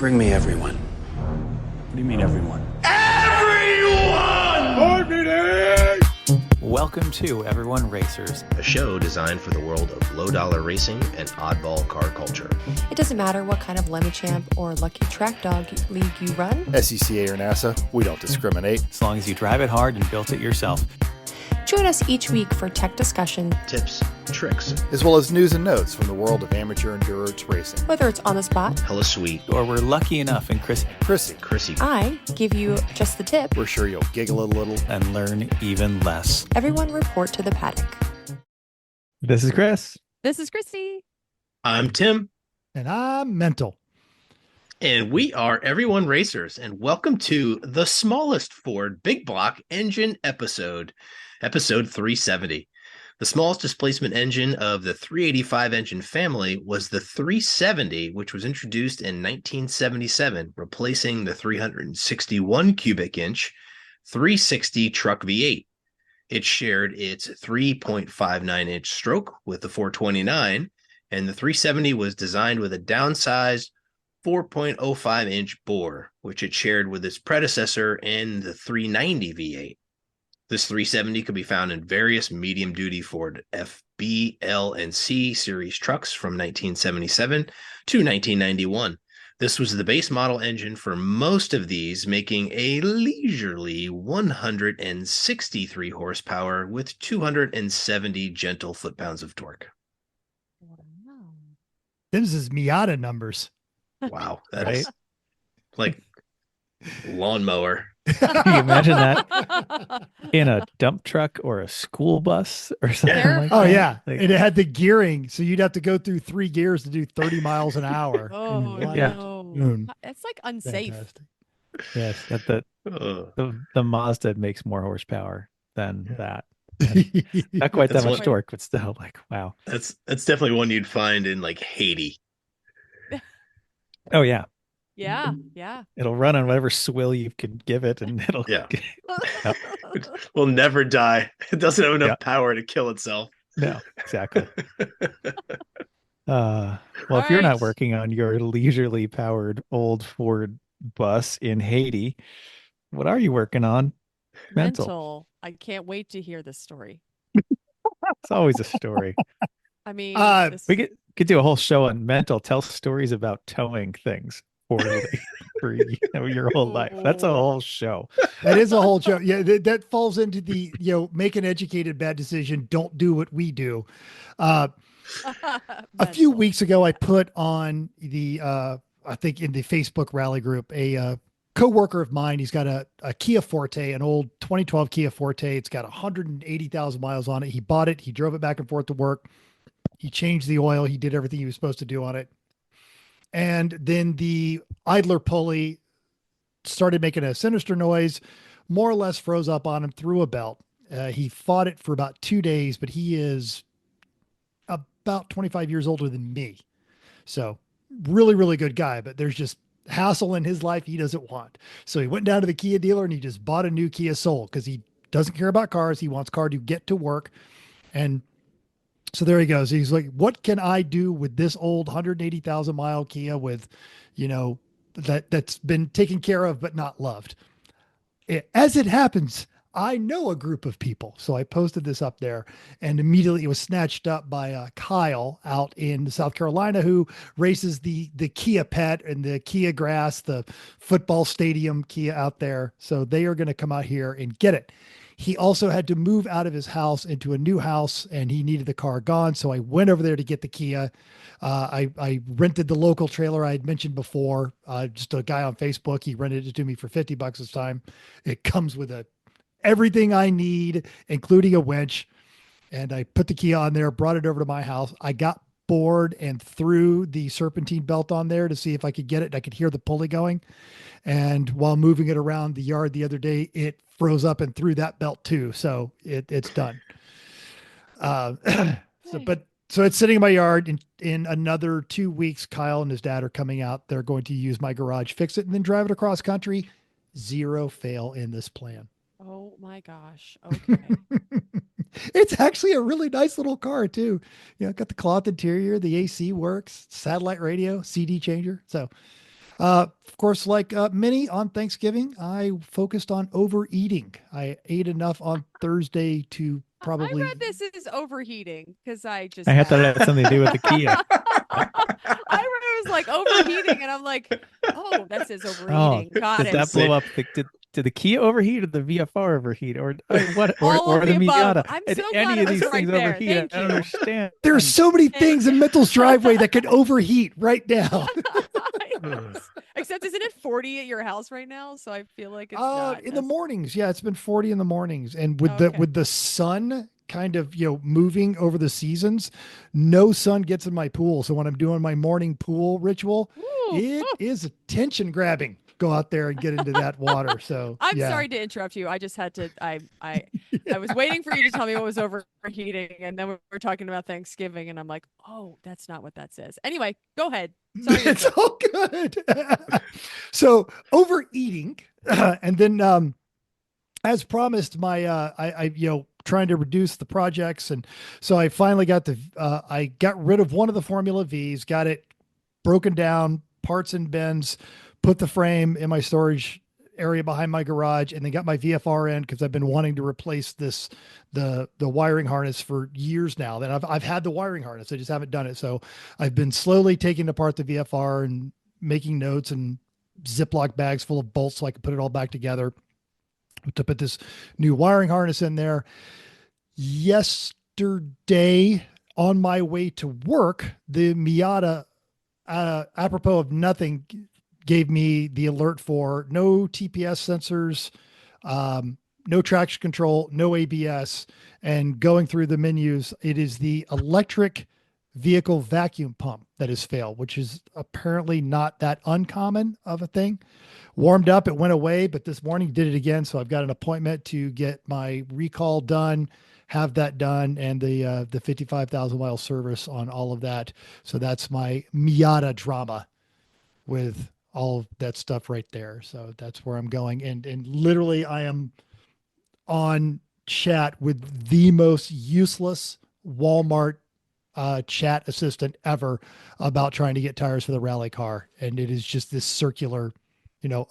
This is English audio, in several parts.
Bring me everyone. What do you mean, everyone? Everyone! Board meeting! Welcome to Everyone Racers, a show designed for the world of low-dollar racing and oddball car culture. It doesn't matter what kind of Lemon Champ or Lucky Track Dog league you run. SCCA or NASA, we don't discriminate. as long as you drive it hard and built it yourself. Join us each week for tech discussion, Tips, tricks, As well as news and notes from the world of amateur endurance racing. whether it's on the spot. hella sweet, Or we're lucky enough and Chrissy, I give you just the tip. we're sure you'll giggle a little. and learn even less. Everyone report to the paddock. This is Chris. This is Christy. I'm Tim, And I'm mental. and we are Everyone Racers, and welcome to the smallest Ford big block engine episode 370. The smallest displacement engine of the 385 engine family was the 370, which was introduced in 1977, replacing the 361 cubic inch 360 truck V8. It shared its 3.59 inch stroke with the 429, and the 370 was designed with a downsized 4.05 inch bore, which it shared with its predecessor in the 390 V8. This 370 could be found in various medium-duty Ford FB, L, and C series trucks from 1977 to 1991. This was the base model engine for most of these, making a leisurely 163 horsepower with 270 gentle foot-pounds of torque. This is Miata numbers. Wow, that is like lawnmower. Can you imagine that in a dump truck or a school bus or something like Oh, that? yeah. Like, And it had the gearing. So you'd have to go through 3 gears to do 30 miles an hour. Oh, And Yeah. no. Mm. It's like unsafe. fantastic. yes, that Ugh. the Mazda makes more horsepower than Yeah. that. Not quite that That's much what- torque, but still, like, wow. That's definitely one you'd find in like Haiti. Oh, yeah. Yeah, yeah. It'll run on whatever swill you can give it, and it'll. Yeah. It will never die. It doesn't have enough Yeah. power to kill itself. No, exactly. Well, All if you're not right. working on your leisurely powered old Ford bus in Haiti, what are you working on? Mental. I can't wait to hear this story. It's always a story. I mean, Uh, We could do a whole show on mental. Tell stories about towing things for your whole life. That's a whole show. That is a whole show. Yeah, that falls into the, make an educated bad decision. Don't do what we do. A few mental. weeks ago, I put on the, I think in the Facebook rally group, a coworker of mine. He's got a Kia Forte, an old 2012 Kia Forte. It's got 180,000 miles on it. He bought it. He drove it back and forth to work. He changed the oil. He did everything he was supposed to do on it. And then the idler pulley started making a sinister noise, more or less froze up on him through a belt. He fought it for about 2 days, but he is about 25 years older than me. So really, really good guy, but there's just hassle in his life he doesn't want. So he went down to the Kia dealer and he just bought a new Kia Soul because he doesn't care about cars. He wants car to get to work. And so there he goes. He's like, what can I do with this old 180,000 mile Kia with, that's been taken care of, but not loved. As it happens, I know a group of people. So I posted this up there and immediately it was snatched up by Kyle out in South Carolina, who races the Kia Pet and the Kia Grass, the football stadium Kia out there. So they are going to come out here and get it. He also had to move out of his house into a new house and he needed the car gone. So I went over there to get the Kia. I rented the local trailer I had mentioned before. Just a guy on Facebook. He rented it to me for $50 this time. It comes with everything I need, including a winch. And I put the Kia on there, brought it over to my house. I got bored and threw the serpentine belt on there to see if I could get it. I could hear the pulley going. And while moving it around the yard the other day, it froze up and threw that belt too. So it's done. So it's sitting in my yard. In another 2 weeks, Kyle and his dad are coming out. They're going to use my garage, fix it, and then drive it across country. Zero fail in this plan. Oh my gosh. Okay. It's actually a really nice little car too. Got the cloth interior, the AC works, satellite radio, CD changer. So Of course, like many on Thanksgiving, I focused on overeating. I ate enough on Thursday to I probably. read this as overheating because I I just had had that it. had something to do with the Kia. I read it was like overheating, and I'm like, oh, that says Oh, overeating. Got did it. that blow up? Did the Kia overheat or the VFR overheat or what All of or the the above. Miata? I'm Did so glad any it of was these right things there. overheat? I Thank don't you. understand. There's so many Thank things in Mitchell's driveway that could overheat right now. Except, isn't it 40 at your house right now? So I feel like it's not. In the mornings, yeah, it's been 40 in the mornings, and with the Okay. sun kind of moving over the seasons, no sun gets in my pool. So when I'm doing my morning pool ritual, Ooh. it is attention grabbing. Go out there and get into that water. So I'm yeah. sorry to interrupt you. I just had to. I was waiting for you to tell me what was overheating, and then we were talking about Thanksgiving, and I'm like, oh, that's not what that says. Anyway, go ahead. Sorry to It's interrupt. all good. So overeating, and then as promised, my I trying to reduce the projects, and so I finally got I got rid of one of the Formula V's, got it broken down, parts and bins, put the frame in my storage area behind my garage, and then got my VFR in because I've been wanting to replace the wiring harness for years now. That I've had the wiring harness, I just haven't done it. So I've been slowly taking apart the VFR and making notes and Ziploc bags full of bolts so I can put it all back together to put this new wiring harness in there. Yesterday, on my way to work, the Miata, apropos of nothing, gave me the alert for no TPS sensors, no traction control, no ABS. And going through the menus, it is the electric vehicle vacuum pump that has failed, which is apparently not that uncommon of a thing. Warmed up, it went away, but this morning did it again. So I've got an appointment to get my recall done, have that done, and the 55,000 mile service on all of that. So that's my Miata drama with all of that stuff right there. So that's where I'm going. And literally I am on chat with the most useless Walmart chat assistant ever about trying to get tires for the rally car. And it is just this circular,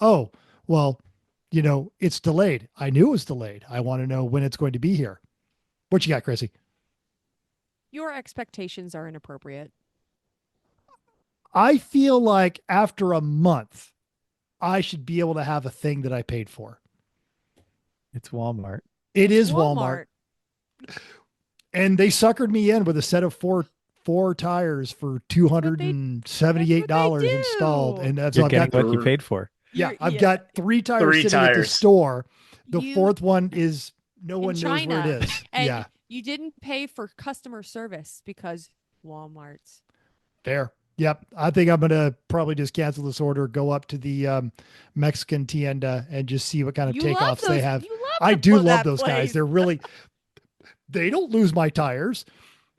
oh, well, it's delayed. I knew it was delayed. I want to know when it's going to be here. What you got, Chrissy? Your expectations are inappropriate. I feel like after a month, I should be able to have a thing that I paid for. It's Walmart. It It's is Walmart. And they suckered me in with a set of four tires for $278 do. installed. And that's You're I've getting got what you paid for. I've got three tires Three sitting at the tires. store. The You- fourth one is no in one knows where it China. is. And Yeah, you didn't pay for customer service because Walmart's. fair. Yep. I think I'm gonna probably just cancel this order, go up to the Mexican tienda and just see what kind of You love takeoffs they those- have. you love I the- do love that those guys. place. They're really they don't lose my tires.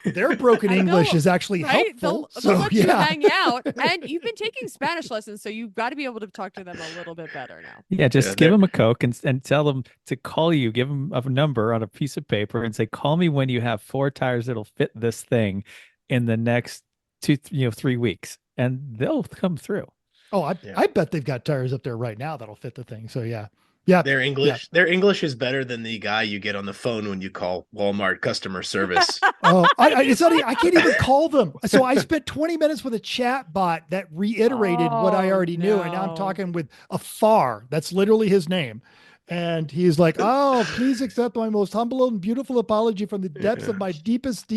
Their broken I English know, is actually right? helpful. They'll So let you yeah. hang out, and you've been taking Spanish lessons, so you've got to be able to talk to them a little bit better now. Yeah, just Yeah, give they're- them a Coke and tell them to call you. Give them a number on a piece of paper and say, "Call me when you have four tires that'll fit this thing in the next 3 weeks," and they'll come through. Oh, I Yeah. I bet they've got tires up there right now that'll fit the thing. So yeah. Yeah. Their English is better than the guy you get on the phone when you call Walmart customer service. Oh, it's not, I can't even call them. So I spent 20 minutes with a chat bot that reiterated what I Oh, already knew. And now I'm no. talking with a FAR. That's literally his name. And he's like, oh, please accept my most humble and beautiful apology from the depths of my deepest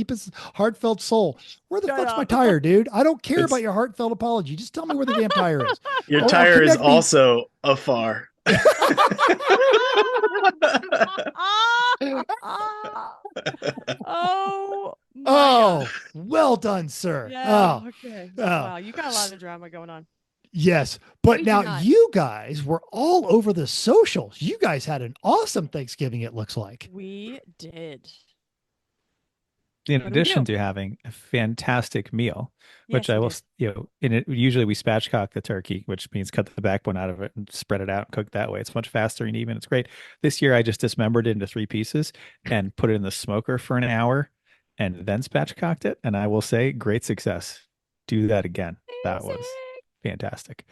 heartfelt soul. Where the Shut fuck's my up. tire, dude? I don't care It's- about your heartfelt apology. Just tell me where the damn tire is. Your Or tire is connect me- also afar. Oh, my Oh, God. well done, sir. Yeah. Oh, Okay. oh. Wow, you got a lot of drama going on. yes. But We do now not. you guys were all over the socials. You guys had an awesome Thanksgiving, it looks like. We did. In What do we addition do? to having a fantastic meal, which Yes, I we will, did. in it, usually we spatchcock the turkey, which means cut the backbone out of it and spread it out and cook that way. It's much faster and even. It's great. This year I just dismembered it into 3 pieces and put it in the smoker for an hour and then spatchcocked it. And I will say, great success. Do that again. That was fantastic.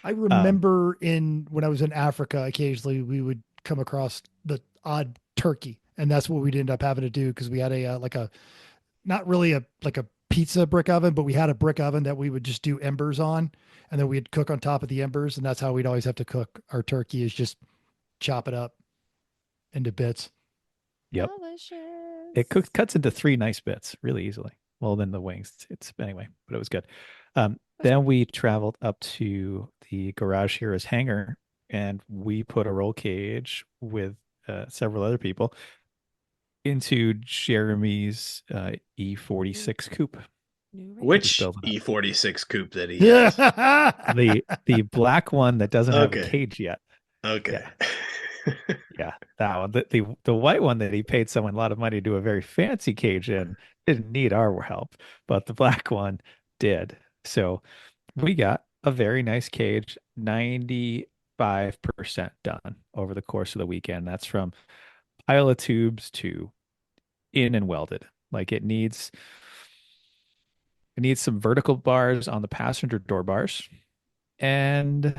I remember when I was in Africa, occasionally we would come across the odd turkey, and that's what we'd end up having to do because we had like a not really like a pizza brick oven, but we had a brick oven that we would just do embers on, and then we'd cook on top of the embers, and that's how we'd always have to cook our turkey is just chop it up into bits. Yep. It Delicious. cuts into 3 nice bits really easily. Well, then the wings, it's anyway, but it was good. That's Then great. we traveled up to the Garage Heroes hangar and we put a roll cage with several other people into Jeremy's E46 coupe. New race. Just Which build it up. E46 coupe that he has? Yeah. The black one that doesn't have a Okay. cage yet. Okay. Yeah, that one. The white one that he paid someone a lot of money to do a very fancy cage in didn't need our help, but the black one did. So we got a very nice cage, 95% done over the course of the weekend. That's from pile of tubes to in and welded. Like it needs some vertical bars on the passenger door bars and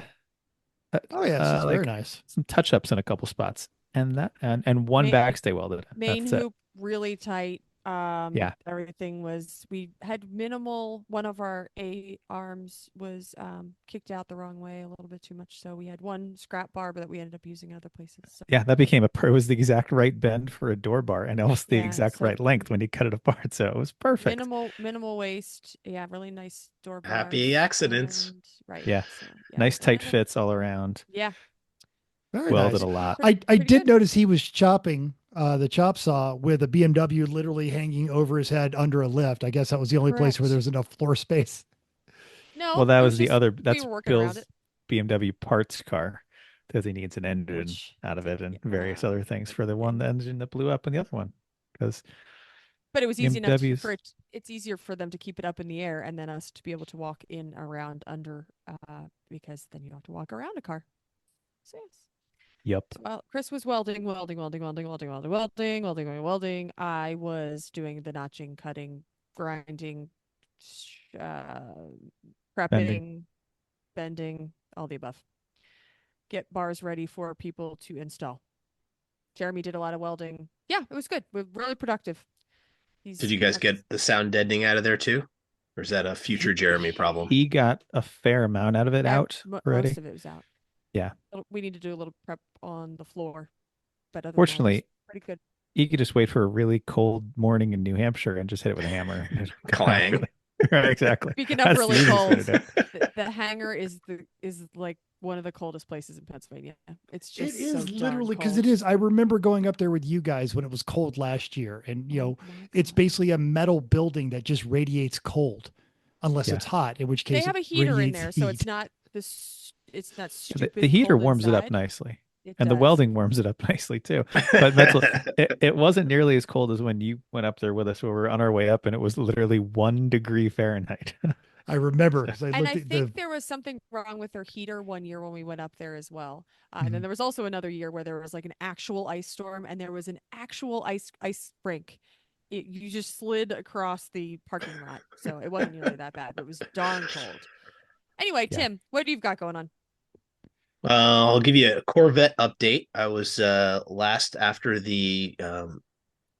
Oh yes, it's very like nice. some touch ups in a couple spots. And one Ma- backstay welded. Main That's it. hoop really tight. Yeah. Everything was, we had minimal, one of our A arms was kicked out the wrong way a little bit too much. So we had one scrap bar, but that we ended up using in other places. So, Yeah, that became it was the exact right bend for a door bar and almost the yeah, exact so right length when you cut it apart. So it was perfect. minimal waste. Yeah, really nice door bars. Happy accidents. Right. Yeah. So, Nice tight and fits all around. yeah. Very Welded nice. a lot. I Pretty did good. notice he was chopping the chop saw with a BMW literally hanging over his head under a lift. I guess that was the only place where Correct. there was enough floor space. No, Well, that it was the just, other we that's were working around it. Bill's BMW parts car because he needs an engine Which, out of it and yeah, various other things for the one and engine that blew up in the other one. Because but it was easy enough for BMW's it. It's easier for them to keep it up in the air and then us to be able to walk in around under, because then you don't have to walk around a car. So yes. Yep. Well, Chris was welding. I was doing the notching, cutting, grinding, uh, prepping, bending, all the above. Get bars ready for people to install. Jeremy did a lot of welding. Yeah, it was good. We're really productive. Did you guys get the sound deadening out of there too? Or is that a future Jeremy problem? He got a fair amount out of it out already. Most of it was out. Yeah. We need to do a little prep on the floor, but other than that, it was Fortunately, pretty good. you could just wait for a really cold morning in New Hampshire and just hit it with a hammer. Clang. Right, exactly. Speaking of That's really the easiest way cold, to do it. the hangar is like one of the coldest places in Pennsylvania. It's It just is so darn literally because cold. it is. I remember going up there with you guys when it was cold last year, and Oh my it's God. basically a metal building that just radiates cold, unless Yeah. it's hot, in which They case have a it heater in radiates there, so heat. it's not this. It's not The, stupid. the heater cold warms it up inside. nicely. It And the does. welding warms it up nicely too. But mental, it wasn't nearly as cold as when you went up there with us. We were on our way up, and it was literally 1 degree Fahrenheit. I remember because I And looked I at think there was something wrong with their heater one year when we went up there as well. And then Mhm. there was also another year where there was like an actual ice storm and there was an actual ice rink. You just slid across the parking lot, so it wasn't nearly that bad, but it was darn cold. Anyway, Yeah. Tim, what do you've got going on? I'll give you a Corvette update. I was last after the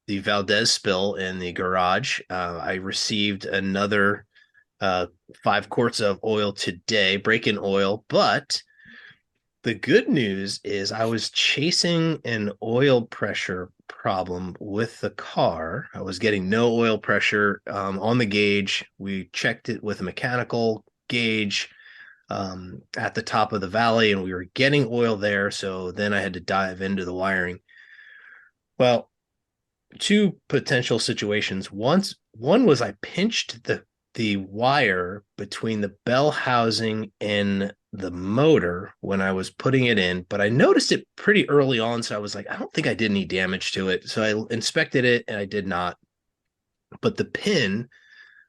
Valdez spill in the garage. I received another 5 quarts of oil today, break-in oil. But the good news is I was chasing an oil pressure problem with the car. I was getting no oil pressure on the gauge. We checked it with a mechanical gauge at the top of the valley, and we were getting oil there. So then I had to dive into the wiring. Well, 2 potential situations. One was I pinched the wire between the bell housing and the motor when I was putting it in, but I noticed it pretty early on, so I was like, I don't think I did any damage to it. So I inspected it and I did not. But the pins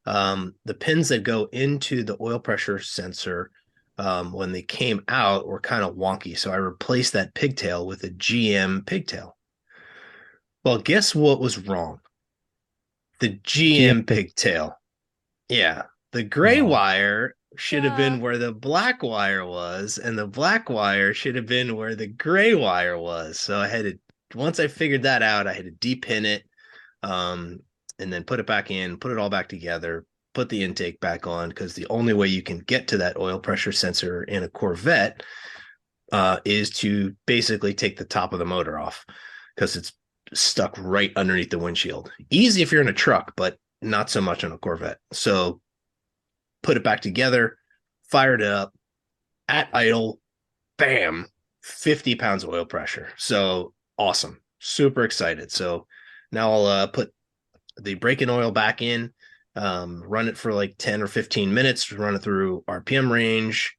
that go into the oil pressure sensor, when they came out, were kind of wonky. So I replaced that pigtail with a GM pigtail. Well, guess what was wrong? The GM pigtail. Yeah. The gray wire should have been where the black wire was, and the black wire should have been where the gray wire was. So I had to, once I figured that out, I had to depin it, and then put it back in, put it all back together, put the intake back on, because the only way you can get to that oil pressure sensor in a Corvette is to basically take the top of the motor off, because it's stuck right underneath the windshield. Easy if you're in a truck, but not so much on a Corvette. So put it back together, fired it up at idle, bam, 50 pounds of oil pressure. So awesome. Super excited. So now I'll put the brake-in oil back in, run it for like 10 or 15 minutes, run it through RPM range.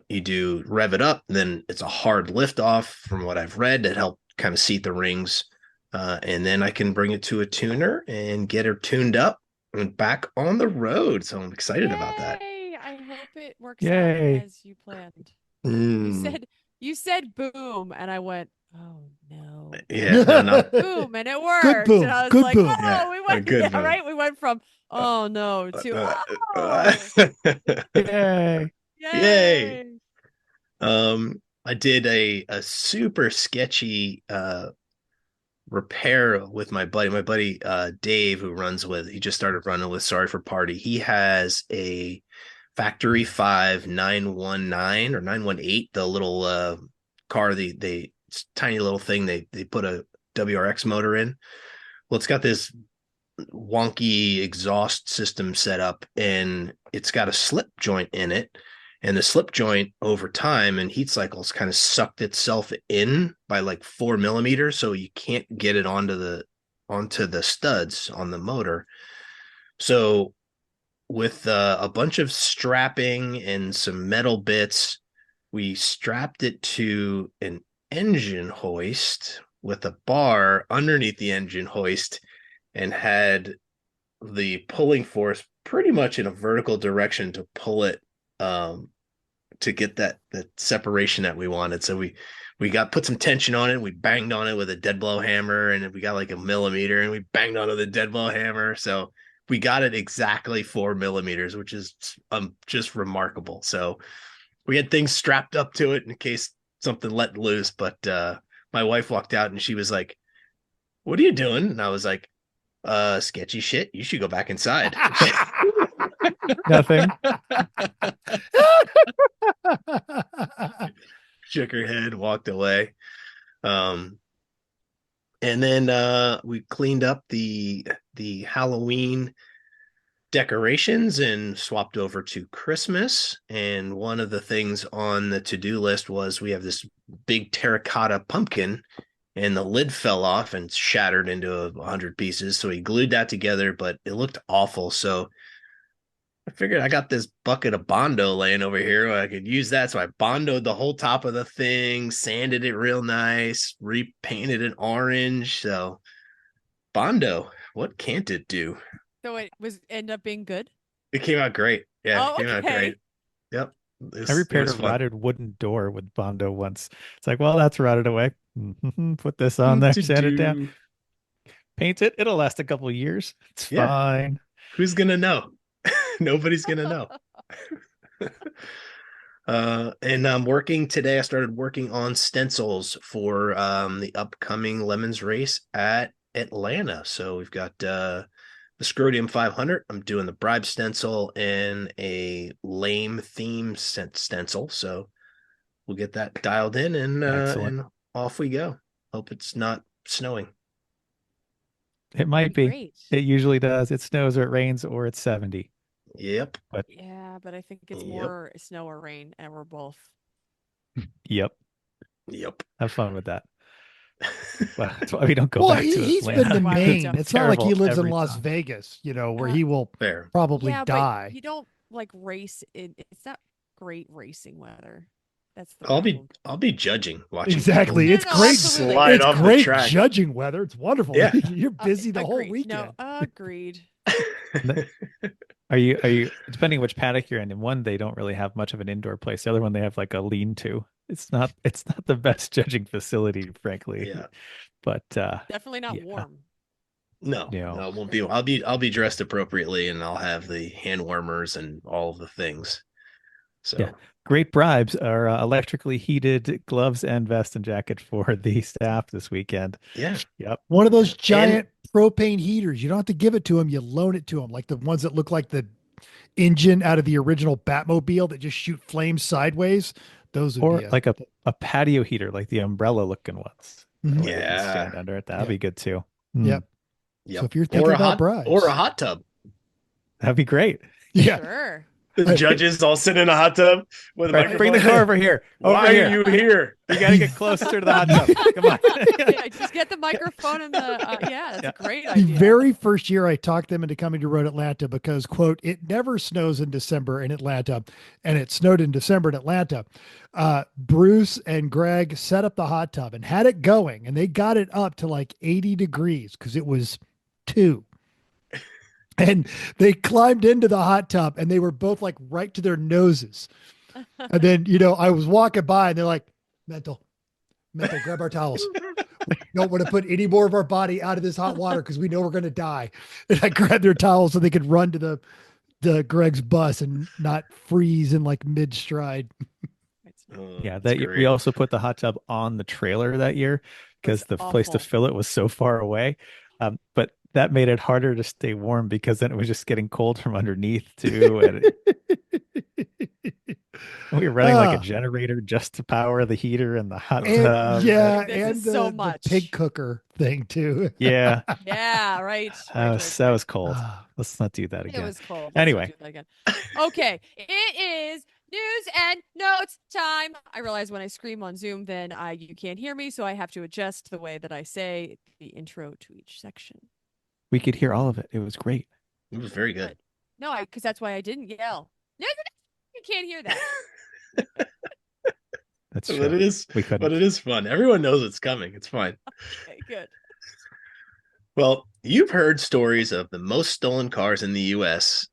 You do rev it up, then it's a hard lift off from what I've read that help kind of seat the rings. And then I can bring it to a tuner and get her tuned up and back on the road. So I'm excited about that. I hope it works out Yay. as you planned. Mm. You said boom, and I went, oh no. Yeah, no. Boom, and it worked. Good boom. And I was Good like, boom. oh, Yeah, we went, good yeah, boom. right. We went from oh no to Yay. Yay. I did a super sketchy repair with my buddy Dave, who he just started running with Sorry for Party. He has a factory 5 919 or 918, the little car, they tiny little thing they put a WRX motor in. Well, it's got this wonky exhaust system set up, and it's got a slip joint in it, and the slip joint over time and heat cycles kind of sucked itself in by like 4 millimeters, so you can't get it onto the studs on the motor. So with a bunch of strapping and some metal bits, we strapped it to an engine hoist with a bar underneath the engine hoist, and had the pulling force pretty much in a vertical direction to pull it, to get that separation that we wanted. So we put some tension on it. We banged on it with a dead blow hammer, and we got like a millimeter, and we banged on it with a dead blow hammer. So we got it exactly 4 millimeters, which is just remarkable. So we had things strapped up to it in case something let loose. But my wife walked out and she was like, "What are you doing?" And I was like, sketchy shit. You should go back inside. Nothing. Shook her head, walked away. And then we cleaned up the Halloween decorations and swapped over to Christmas. And one of the things on the to-do list was we have this big terracotta pumpkin, and the lid fell off and shattered into 100 pieces. So he glued that together, but it looked awful. So I figured I got this bucket of Bondo laying over here. I could use that. So I Bondoed the whole top of the thing, sanded it real nice, repainted it orange. So Bondo, what can't it do? So it end up being good. It came out great. Yeah, Oh, it came out okay. great. Yep. I repaired a fun. rotted wooden door with Bondo once. It's like, well, that's rotted away. Put this on there, sand it down, paint it. It'll last a couple of years. It's fine. Who's gonna know? Nobody's gonna know. And I'm working today. I started working on stencils for the upcoming Lemons race at Atlanta. So we've got the Scrodium 500. I'm doing the bribe stencil and a lame theme stencil. So we'll get that dialed in, and off we go. Hope it's not snowing. It might be. Great. It usually does. It snows or it rains or it's 70. Yep. But yeah, but I think it's more snow or rain, and we're both. Yep. Have fun with that. Well, that's why we don't go back to he's Atlanta. been to Maine. It's not like he lives in every Las time. Vegas, where he will Fair. probably Yeah, die. but you don't like race in. It's not great racing weather. That's the I'll problem. be judging, watching. Exactly. people It's great. slide It's off the great track. judging weather. It's wonderful. Yeah. You're busy the whole Agreed. weekend. No, agreed. Are you depending which paddock you're in one they don't really have much of an indoor place. The other one they have like a lean-to. It's not the best judging facility, frankly. Yeah. But Definitely not warm. No, You know, no, it won't be. I'll be dressed appropriately, and I'll have the hand warmers and all of the things. yeah. So Great bribes are electrically heated gloves and vest and jacket for the staff this weekend. yeah, Yep. One of those yeah. And giant propane heaters. You don't have to give it to them. You loan it to them, like the ones that look like the engine out of the original Batmobile that just shoot flames sideways. Those would be Or like a patio heater, like the umbrella looking ones. That Mhm. way they can yeah, stand under it. That'd Yeah. be good too. Hmm. Yep. So yep. if you're Or thinking about or a bribes, hot tub. That'd be great. yeah. Sure. The judges all sit in a hot tub with a All right, bring the microphone. car over here. Why Over are here. you here? You got to get closer to the hot tub. Come on. Yeah, just get the microphone and the yeah, that's Yeah. a great The idea. very first year I talked them into coming to Road Atlanta because, quote, it never snows in December in Atlanta, and it snowed in December in Atlanta. Bruce and Greg set up the hot tub and had it going, and they got it up to like 80 degrees because it was 2. And they climbed into the hot tub and they were both like right to their noses. And then, I was walking by and they're like, mental, grab our towels. We don't want to put any more of our body out of this hot water because we know we're going to die. And I grabbed their towels so they could run to the Greg's bus and not freeze in like mid stride. Oh, Yeah, that's we great. also put the hot tub on the trailer that year because That's the place to awful. fill it was so far away. But that made it harder to stay warm because then it was just getting cold from underneath too. And we were running like a Ah, generator just to power the heater and the hot and tub. yeah, This and is so the much. pig cooker thing too. Yeah, Yeah, right. that was cold. Let's not do that It again. was cold. Let's Anyway. not do that again. Okay, it is news and notes time. I realize when I scream on Zoom, then you can't hear me, so I have to adjust the way that I say the intro to each section. We could hear all of it. It was great. It was very good. No, because that's why I didn't yell. No, you can't hear that. That's But true. it is, We couldn't. but it is fun. Everyone knows it's coming. It's fine. Okay, good. Well, you've heard stories of the most stolen cars in the US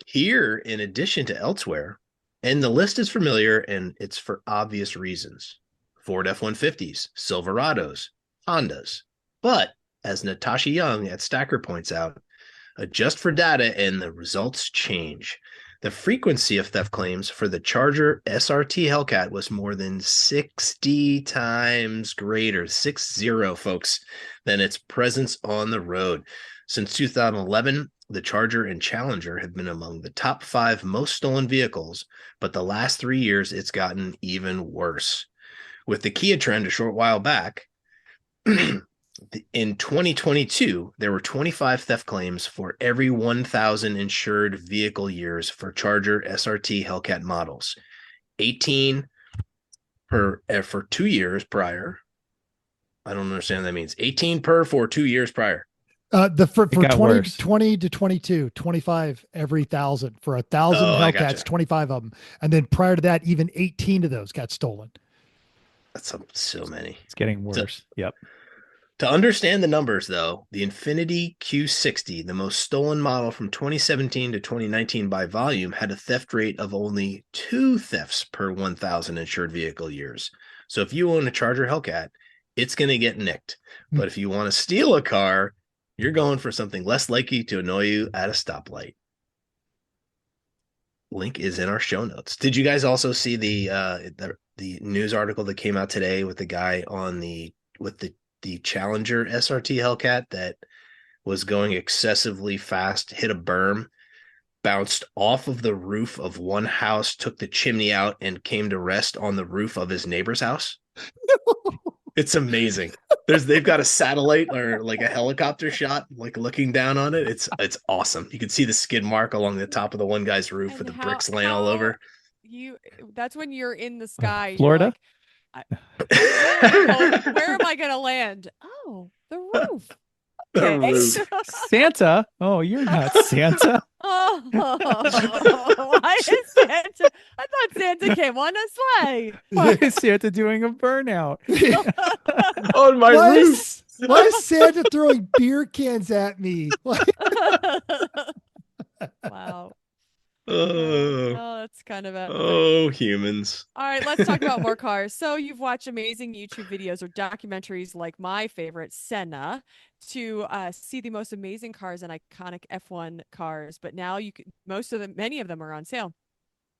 here, in addition to elsewhere, and the list is familiar, and it's for obvious reasons. Ford F-150s, Silverados, Hondas. But as Natasha Young at Stacker points out, adjust for data and the results change. The frequency of theft claims for the Charger SRT Hellcat was more than 60 times greater, 60, folks, than its presence on the road. Since 2011, the Charger and Challenger have been among the top 5 most stolen vehicles, but the last 3 years it's gotten even worse. With the Kia trend a short while back, in 2022, there were 25 theft claims for every 1,000 insured vehicle years for Charger SRT Hellcat models. 18 for 2 years prior. I don't understand what that means. 18 per for 2 years prior. For got 20, worse. 20 to 22, 25 every 1,000. For 1,000 Oh, I Hellcats, gotcha. 25 of them. And then prior to that, even 18 of those got stolen. That's so many. It's getting worse. Yep. To understand the numbers, though, the Infiniti Q60, the most stolen model from 2017 to 2019 by volume, had a theft rate of only 2 thefts per 1,000 insured vehicle years. So if you own a Charger Hellcat, it's going to get nicked. But if you want to steal a car, you're going for something less likely to annoy you at a stoplight. Link is in our show notes. Did you guys also see the news article that came out today with the guy on the Challenger SRT Hellcat that was going excessively fast, hit a berm, bounced off of the roof of one house, took the chimney out, and came to rest on the roof of his neighbor's house? It's amazing. They've got a satellite or like a helicopter shot, like looking down on it. It's awesome. You can see the skid mark along the top of the one guy's roof And with the how- bricks laying all how over. That's when you're in the sky. Florida? You're like, where am I gonna land? Oh, the roof. The Okay. roof. Santa? Oh, you're not Santa. Oh, why is Santa? I thought Santa came on a sleigh. Why is Santa doing a burnout? On my Why roof. Why is Santa throwing beer cans at me? Wow. Oh, Oh, that's kind of epic. oh, humans. All right, let's talk about more cars. So you've watched amazing YouTube videos or documentaries like my favorite, Senna, to see the most amazing cars and iconic F1 cars. But now you can, many of them are on sale.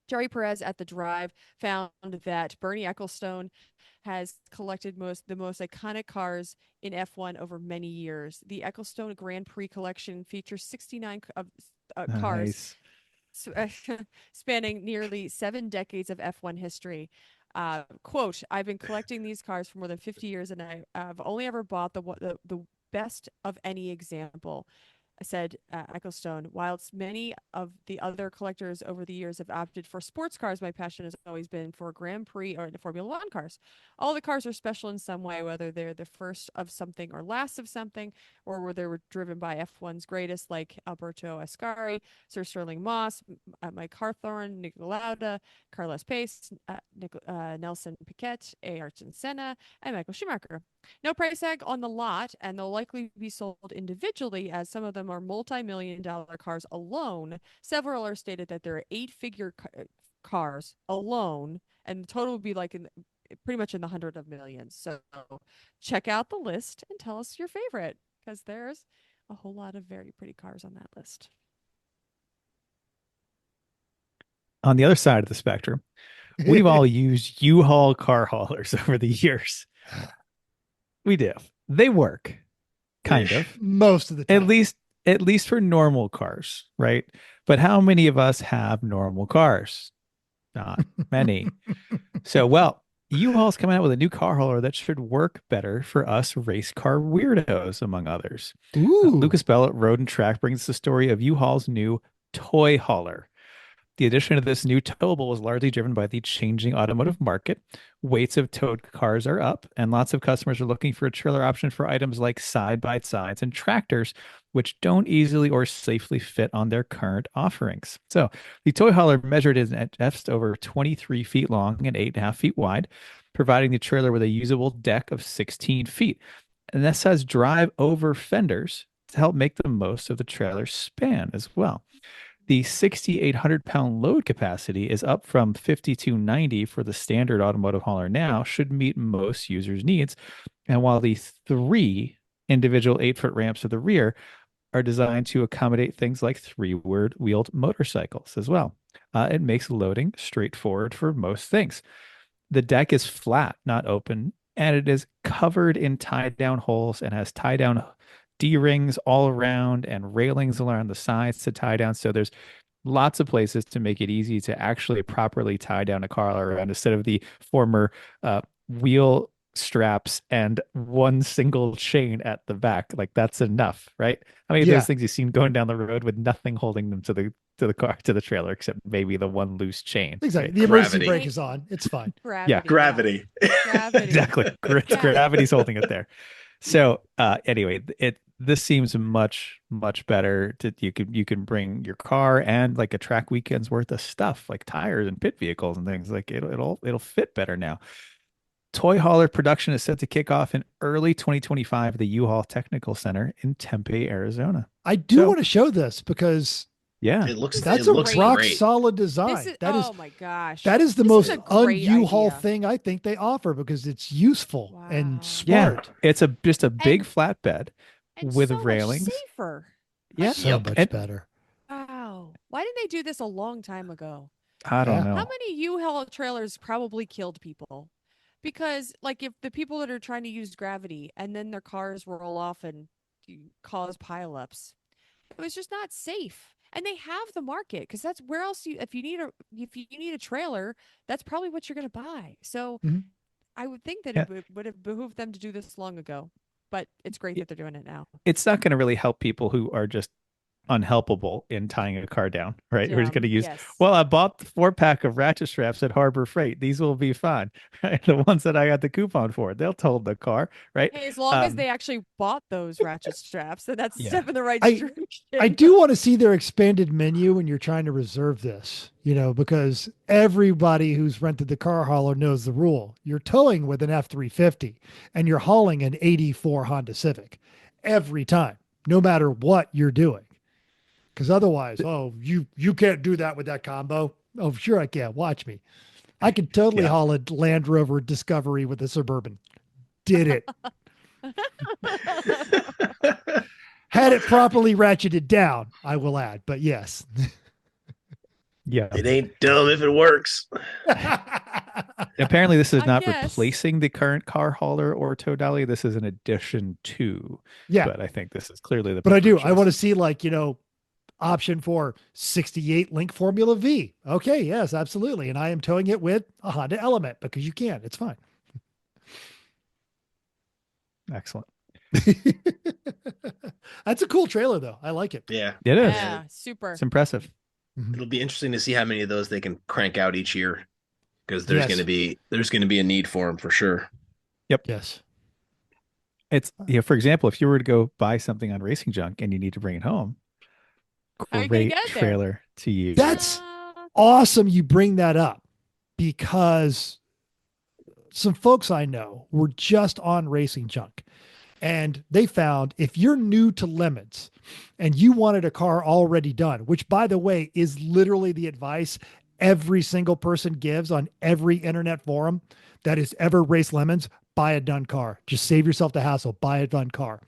Jerry Perez at the Drive found that Bernie Ecclestone has collected the most iconic cars in F1 over many years. The Ecclestone Grand Prix collection features 69 cars Nice. spanning nearly 7 decades of F1 history. Quote, I've been collecting these cars for more than 50 years and I've only ever bought the best of any example, said Ecclestone. Whilst many of the other collectors over the years have opted for sports cars, my passion has always been for Grand Prix or the Formula One cars. All the cars are special in some way, whether they're the first of something or last of something, or where they were driven by F1's greatest, like Alberto Ascari, Sir Sterling Moss, Mike Hawthorne, Nick Lauda, Carlos Pace, Nelson Piquet, Ayrton Senna, and Michael Schumacher. No price tag on the lot, and they'll likely be sold individually as some of them are multi-million-dollar cars alone. Several are stated that there are eight-figure cars alone, and the total would be like pretty much in the hundred of millions. So check out the list and tell us your favorite, because there's a whole lot of very pretty cars on that list. On the other side of the spectrum, we've all used U-Haul car haulers over the years. We do. They work, kind of. Most of the time. At least for normal cars, right? But how many of us have normal cars? Not many. So, well, U-Haul's coming out with a new car hauler that should work better for us race car weirdos, among others. Ooh. Lucas Bell at Road and Track brings the story of U-Haul's new toy hauler. The addition of this new towable was largely driven by the changing automotive market. Weights of towed cars are up, and lots of customers are looking for a trailer option for items like side-by-sides and tractors, which don't easily or safely fit on their current offerings. So the toy hauler measured is at just over 23 feet long and 8.5 feet wide, providing the trailer with a usable deck of 16 feet. And this has drive over fenders to help make the most of the trailer span as well. The 6,800-pound load capacity is up from 5,290 for the standard automotive hauler now, should meet most users' needs. And while the three individual 8-foot ramps at the rear are designed to accommodate things like three-wheeled motorcycles as well, it makes loading straightforward for most things. The deck is flat, not open, and it is covered in tie-down holes and has tie-down D-rings all around and railings around the sides to tie down. So there's lots of places to make it easy to actually properly tie down a car around instead of the former wheel straps and one single chain at the back. Like that's enough, right? I mean, those things you've seen going down the road with nothing holding them to the trailer except maybe the one loose chain. Exactly. Right? The emergency Gravity. brake is on. It's fine. Gravity. Yeah. Gravity. Gravity. Exactly. Gravity's holding it there. So anyway, this seems much better. You can bring your car and like a track weekend's worth of stuff like tires and pit vehicles and things. Like it'll fit better now. Toy hauler production is set to kick off in early 2025 at the U-Haul Technical Center in Tempe, Arizona. I do want to show this because yeah, It looks that's it a looks rock great. solid design. Oh my gosh. That is the This most is a great un-U-Haul idea. thing I think they offer because it's useful Wow. and yeah. smart. It's just a big And- flatbed And with so railings. much safer. Yeah, So Yep. much And- better. Wow. Why didn't they do this a long time ago? I don't Yeah. know. How many U-Haul trailers probably killed people? Because like if the people that are trying to use gravity and then their cars roll off and cause pileups, it was just not safe. And they have the market because that's where else if you need a trailer, that's probably what you're going to buy. So Mhm. I would think that Yeah. it would have behooved them to do this long ago, but it's great that they're doing it now. It's not going to really help people who are just unhelpable in tying a car down, right? We're just going to use, Yes. well, I bought the 4-pack of ratchet straps at Harbor Freight. These will be fine, right? The ones that I got the coupon for, they'll tow the car, right? Hey, as long as they actually bought those ratchet straps, then that's a Yeah. step in the right I direction. do want to see their expanded menu when you're trying to reserve this, because everybody who's rented the car hauler knows the rule. You're towing with an F-350 and you're hauling an 84 Honda Civic every time, no matter what you're doing. Because otherwise, you can't do that with that combo. Oh, sure I can. Watch me. I could totally Yeah. haul a Land Rover Discovery with a Suburban. Did it. Had it properly ratcheted down, I will add. But yes. Yeah. It ain't dumb if it works. Apparently, this is I not guess. replacing the current car hauler or tow dolly. This is an addition to. Yeah. But I think this is clearly the But I preferred do. I want to choice. see option for 68 Link Formula V. Okay, yes, absolutely. And I am towing it with a Honda Element because you can. It's fine. Excellent. That's a cool trailer though. I like it. Yeah. It is. Yeah, super. It's impressive. It'll be interesting to see how many of those they can crank out each year, because there's Yes. going to be a need for them for sure. Yes. It's, for example, if you were to go buy something on Racing Junk and you need to bring it home, How are you gonna great get it there? trailer to use. That's awesome you bring that up because some folks I know were just on Racing Junk and they found if you're new to lemons and you wanted a car already done, which by the way is literally the advice every single person gives on every internet forum that has ever raced lemons, buy a done car. Just save yourself the hassle, buy a done car.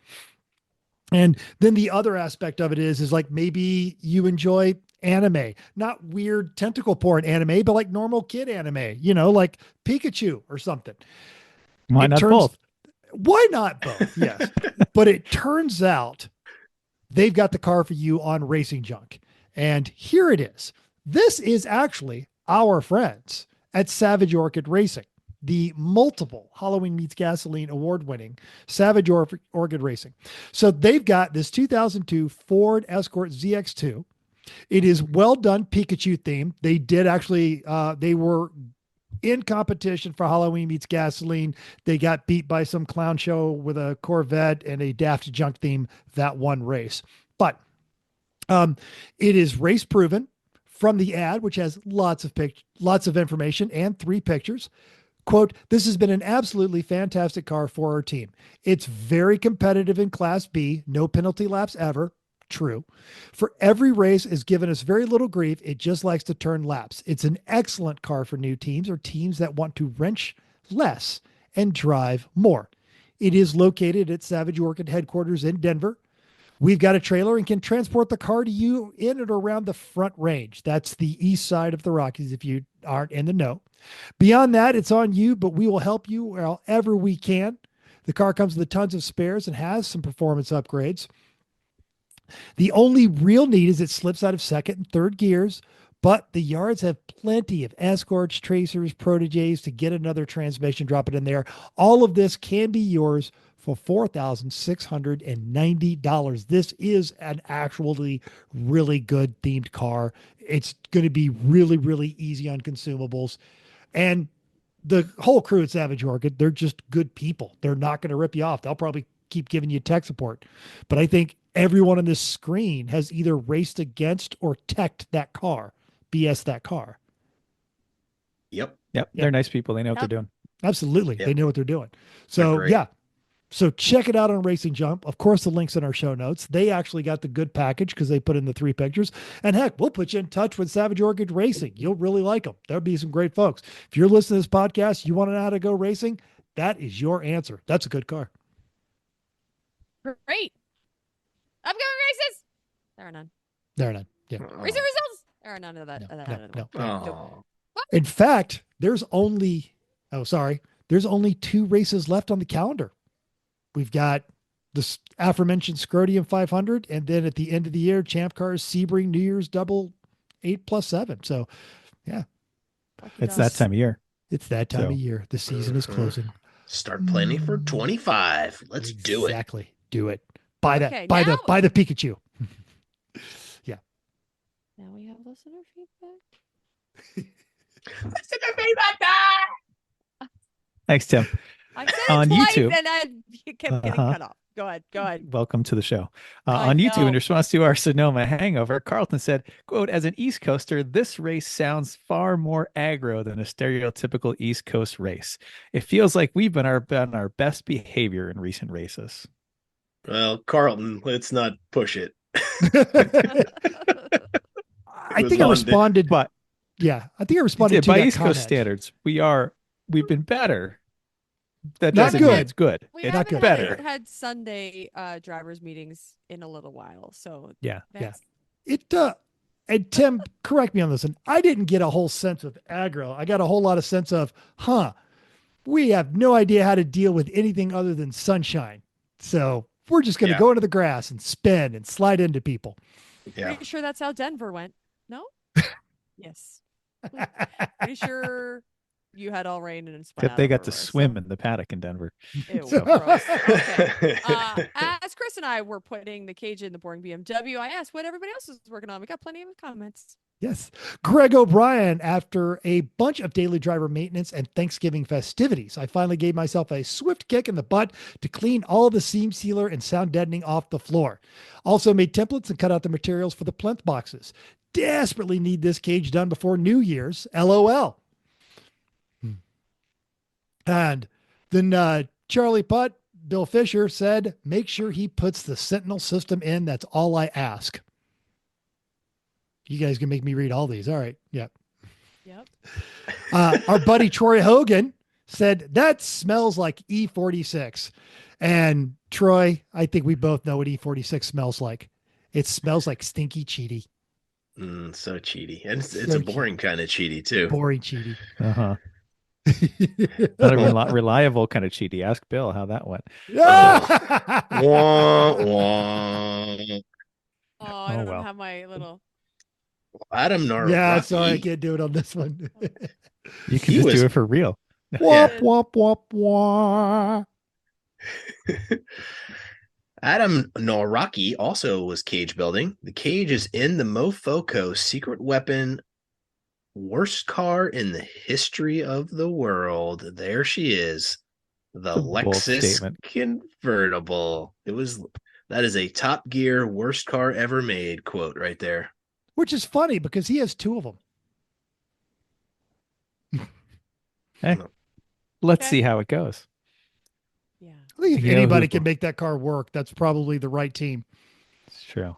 And then the other aspect of it is like maybe you enjoy anime, not weird tentacle porn anime, but like normal kid anime, like Pikachu or something. Why It not turns- both? Why not both? Yes. But it turns out they've got the car for you on Racing Junk. And here it is. This is actually our friends at Savage Orchid Racing, the multiple Halloween Meets Gasoline award winning Savage Orchid Racing. So they've got this 2002 Ford Escort ZX2. It is well done Pikachu theme. They did actually, they were in competition for Halloween Meets Gasoline. They got beat by some clown show with a Corvette and a Daft Junk theme that one race. But it is race proven from the ad, which has lots of information and 3 pictures. Quote, this has been an absolutely fantastic car for our team. It's very competitive in Class B, no penalty laps ever. True. For every race has given us very little grief. It just likes to turn laps. It's an excellent car for new teams or teams that want to wrench less and drive more. It is located at Savage Orchid headquarters in Denver. We've got a trailer and can transport the car to you in and around the Front Range. That's the east side of the Rockies if you aren't in the know. Beyond that, it's on you, but we will help you however we can. The car comes with tons of spares and has some performance upgrades. The only real need is it slips out of second and third gears, but the yards have plenty of escorts, tracers, proteges to get another transmission, drop it in there. All of this can be yours for $4,690. This is an actually really good themed car. It's going to be really, really easy on consumables. And the whole crew at Savage Orchid, they're just good people. They're not going to rip you off. They'll probably keep giving you tech support. But I think everyone on this screen has either raced against or teched that car, BS that car. Yep. They're nice people. They know what Yep. they're doing. Absolutely. Yep. They know what they're doing. They're So great. yeah. So check it out on Racing Jump. Of course, the link's in our show notes. They actually got the good package because they put in the 3 pictures. And heck, we'll put you in touch with Savage Orchid Racing. You'll really like them. There'll be some great folks. If you're listening to this podcast, you want to know how to go racing, that is your answer. That's a good car. Great. I'm going races. There are none. There, none. Yeah. Racing results. There are none of that. No. Oh. In fact, there's only 2 races left on the calendar. We've got this aforementioned Scrodium 500, and then at the end of the year, Champ Cars Sebring New Year's Double 8+7. So, yeah, It's that time of year. it's that time So- of year. The season is closing. Start planning for 25. Let's do it. Exactly. Do it. Buy that. Okay, buy now- the Pikachu. Now we have listener feedback. Thanks, Tim. I said it On twice YouTube. and then you kept getting Uh-huh. cut off. Go ahead. Welcome to the show. I On YouTube, know. in response to our Sonoma hangover, Carlton said, quote, as an East Coaster, this race sounds far more aggro than a stereotypical East Coast race. It feels like we've been our best behavior in recent races. Well, Carlton, let's not push it. I was think I on the responded. But Yeah, I think I responded to by that East Coast comment. standards, we've been better. That We Not doesn't haven't mean had good. it's good. we It's Not haven't good. better. had Sunday drivers meetings in a little while, so Yeah. Yeah. that's It and Tim, correct me on this one. I didn't get a whole sense of aggro. I got a whole lot of sense of, we have no idea how to deal with anything other than sunshine. So we're just going to yeah, go into the grass and spin and slide into people. yeah. pretty sure that's how Denver went. No? Yes. Pretty sure you had all rain and spun That out they got to everywhere. swim So, in the paddock in Denver. ew, So gross. Okay. As Chris and I were putting the cage in the boring BMW, I asked what everybody else was working on. We got plenty of comments. Yes. Greg O'Brien, after a bunch of daily driver maintenance and Thanksgiving festivities, I finally gave myself a swift kick in the butt to clean all the seam sealer and sound deadening off the floor. Also made templates and cut out the materials for the plinth boxes. Desperately need this cage done before New Year's. LOL. And then Charlie Putt, Bill Fisher said, make sure he puts the Sentinel system in. That's all I ask. You guys can make me read all these. All right. Yeah. Yep. Our buddy Troy Hogan said, that smells like E46. And Troy, I think we both know what E46 smells like. It smells like stinky cheaty. So cheaty. And it's So a boring kind of cheaty, too. boring cheaty. uh-huh. Not a reliable kind of cheaty. Ask Bill how that went. Wah, wah. Oh, I Oh don't well. have my little. Adam Yeah, sorry, I Naraki. can't do it on this one. You can He just was do it for real. Wop, Yeah. wop, wop, wop. Adam Noraki also was cage building. The cage is in the Mofoco secret weapon worst car in the history of the world. There she is. The It's a bold Lexus statement. convertible. That is a Top Gear worst car ever made quote right there. Which is funny because he has two of them. Hey, No. let's Okay. see how it goes. Yeah. I think if You know anybody who- can make that car work, that's probably the right team. It's true.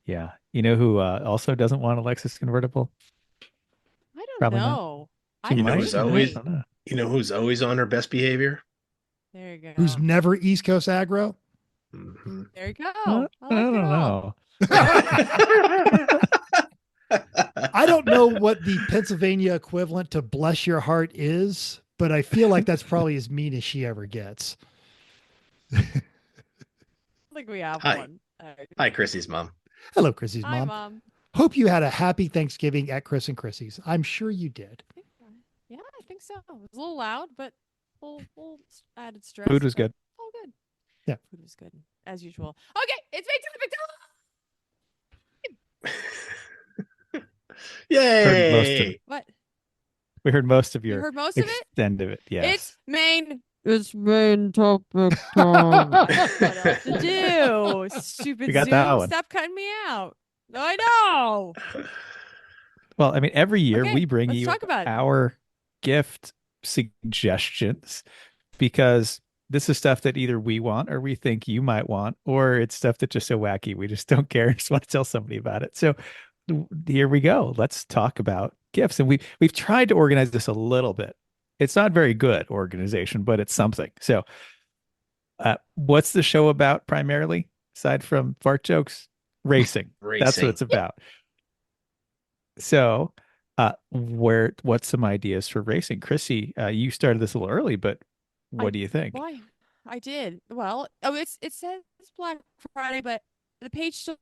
Yeah. You know who also doesn't want a Lexus convertible? I don't Probably not. know. She You know might. who's I always- don't know. You know who's always on her best behavior? There you go. Who's never East Coast aggro? Mhm. There you go. I I like don't it all. know. I don't know what the Pennsylvania equivalent to bless your heart is, but I feel like that's probably as mean as she ever gets. I think we have Hi. one. All right. Hi, Chrissy's mom. Hello, Chrissy's Hi, mom. Mom. Hope you had a happy Thanksgiving at Chris and Chrissy's. I'm sure you did. Yeah, I think so. It was a little loud, but little added stress. Food was but good. All good. Yeah. Food was good, as usual. Okay, it's me to the Heard most of Yay! it. What? We heard most of You your heard most of it? extent of it. Yes. It's main topic time. What else to do? Stupid We got Zoom. that one. Stop cutting me out. I know. Well, I mean, every year Okay, we bring let's you talk about it. our gift suggestions because this is stuff that either we want or we think you might want, or it's stuff that's just so wacky we just don't care. Just want to tell somebody about it. So here we go. Let's talk about gifts. And we've tried to organize this a little bit. It's not very good organization, but it's something. So what's the show about primarily, aside from fart jokes? Racing. That's what it's about. So what's some ideas for racing? Chrissy, you started this a little early, but what do you think? Why? I did. Well, it says Black Friday, but the page still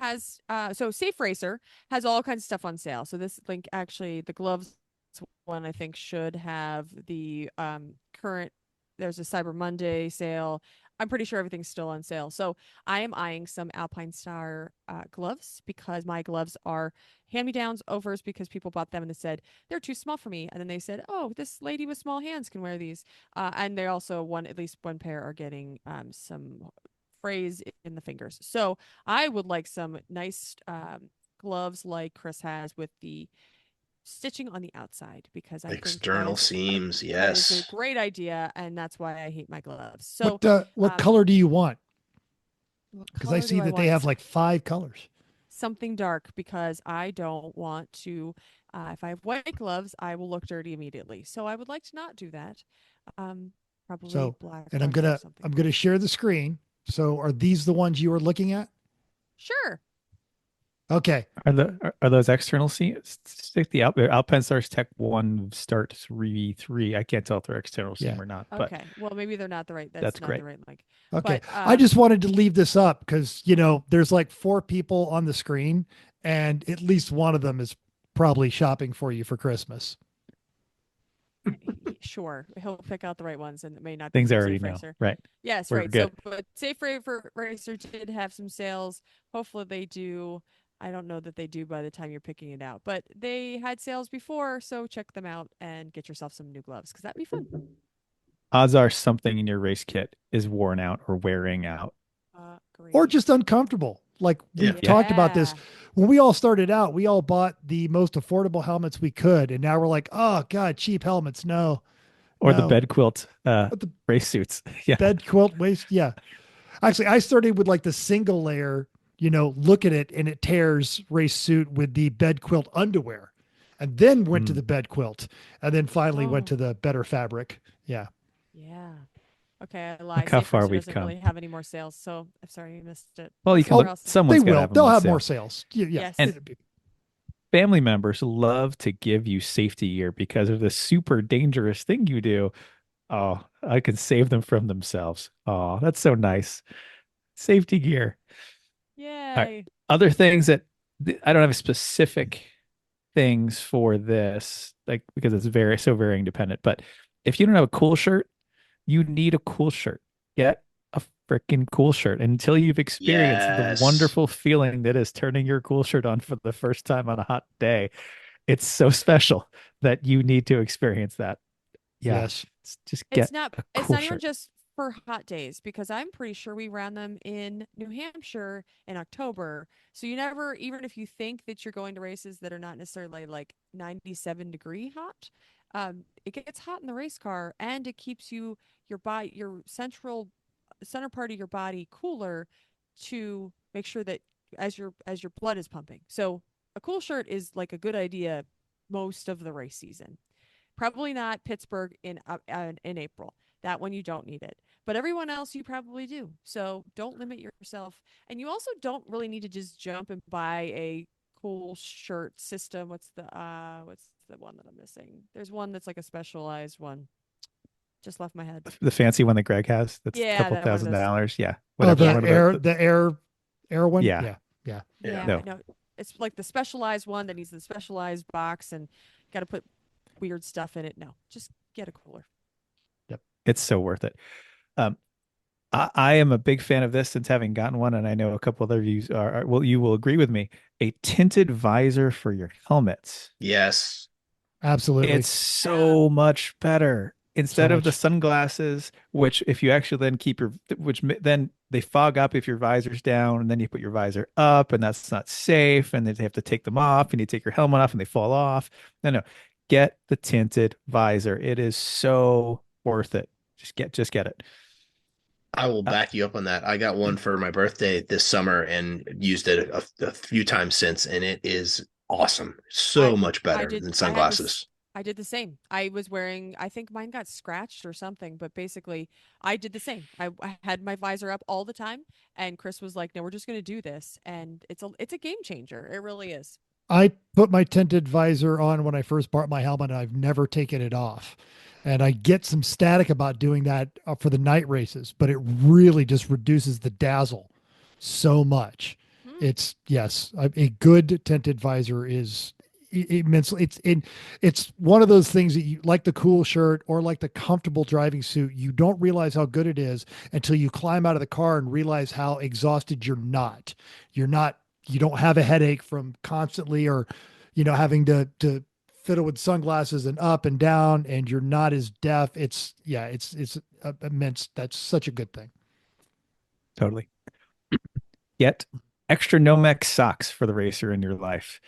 has so Safe Racer has all kinds of stuff on sale. So this link actually the gloves one I think should have the current there's a Cyber Monday sale. I'm pretty sure everything's still on sale. So I am eyeing some Alpine Star gloves because my gloves are hand-me-downs, overs, because people bought them and they said, they're too small for me. And then they said, oh, this lady with small hands can wear these. And they also, at least one pair are getting some phrase in the fingers. So I would like some nice gloves like Chris has with the stitching on the outside because I External think seams, that is yes. a great idea, and that's why I hate my gloves. So what color do you want? What Because I color see do I that they want? have like 5 colors. Something dark because I don't want to. If I have white gloves, I will look dirty immediately. So I would like to not do that. Um, Probably So, black and or something I'm gonna white. share the screen. So, are these the ones you were looking at? Sure. Okay. Are those external seams? Stick the Alpenstar's Tech 1 Start 3 I can't tell if they're external Yeah. seam or not, but Okay. Well, maybe they're not the right. That's that's not the great. right link. Okay. But I just wanted to leave this up because, there's like 4 people on the screen, and at least one of them is probably shopping for you for Christmas. sure, he'll pick out the right ones, and it may not be Things I from already Safe know. Racer. Right. Yes, We're right. So, good. but Safe Racer did have some sales. Hopefully, they do. I don't know that they do by the time you're picking it out, but they had sales before, so check them out and get yourself some new gloves because that'd be fun. Odds are something in your race kit is worn out or wearing out. Or Agreed. just uncomfortable. Like Yeah. we've Yeah. talked about this Yeah. when we all started out, we all bought the most affordable helmets we could. And now we're like, oh God, cheap helmets. No, Or the no. bed quilt But the race suits. Yeah. bed quilt waist. Yeah. Actually, I started with like the single layer, look at it and it tears race suit with the bed quilt underwear. And then went to Mm. the bed quilt and then finally went Oh, to the better fabric. Yeah. yeah. Okay, I lied. Look how Safe far Racer we've doesn't come. really have any more sales, so I'm sorry you missed it. Well, But you can somewhere Oh, look. else. they Someone's got to will. have them They'll on have more sale. sales. Yeah. And Yes. family members love to give you safety gear because of the super dangerous thing you do. Oh, I can save them from themselves. Oh, that's so nice. Safety gear. All right. Yay. Other things that I don't have specific things for this, like because it's so very independent. But if you don't have a cool shirt, you need a cool shirt. Get a freaking cool shirt until you've experienced the Yes. wonderful feeling that is turning your cool shirt on for the first time on a hot day. It's so special that you need to experience that. Yeah, Yes. just It's get not a it's cool not even shirt. just for hot days because I'm pretty sure we ran them in New Hampshire in October. So you never, even if you think that you're going to races that are not necessarily like 97-degree hot, it gets hot in the race car and it keeps your body, your center part of your body cooler to make sure that as your blood is pumping. So a cool shirt is like a good idea most of the race season. Probably not Pittsburgh in April. That one you don't need it. But everyone else you probably do. So don't limit yourself. And you also don't really need to just jump and buy a cool shirt system. What's the one that I'm missing? There's one that's like a specialized one. Just left my head. The fancy one that Greg has, that's a Yeah, couple that one of thousand those. dollars. Yeah, Oh, whatever. Yeah. the One of the, air, the the air one. yeah, Yeah. Yeah. Yeah. Yeah, no, no. It's like the specialized one that needs the specialized box and got to put weird stuff in it. No, just get a cooler. Yep. it's so worth it. Um, I am a big fan of this since having gotten one, and I know a couple other you well, you will agree with me. A tinted visor for your helmets. Yes. Absolutely. It's so much better. So Instead of the much. sunglasses, which if you actually then keep then they fog up if your visor's down, and then you put your visor up, and that's not safe, and then you have to take them off, and you take your helmet off, and they fall off. No, get the tinted visor. It is so worth it. Just get it. I will Uh, back you up on that. I got one for my birthday this summer and used it a few times since, and it is awesome. I So much I better did than I had this sunglasses. I did the same. I was wearing I think mine got scratched or something, but basically I did the same. I had my visor up all the time and Chris was like, "No, we're just going to do this." And it's a game changer. It really is. I put my tinted visor on when I first bought my helmet, and I've never taken it off. And I get some static about doing that for the night races, but it really just reduces the dazzle so much. Hmm. It's yes, a good tinted visor is immensely. It's one of those things that you like the cool shirt or like the comfortable driving suit. You don't realize how good it is until you climb out of the car and realize how exhausted you're not. You're not you don't have a headache from constantly or having to fiddle with sunglasses and up and down, and you're not as deaf. It's immense. That's such a good thing. Totally. Get extra Nomex socks for the racer in your life.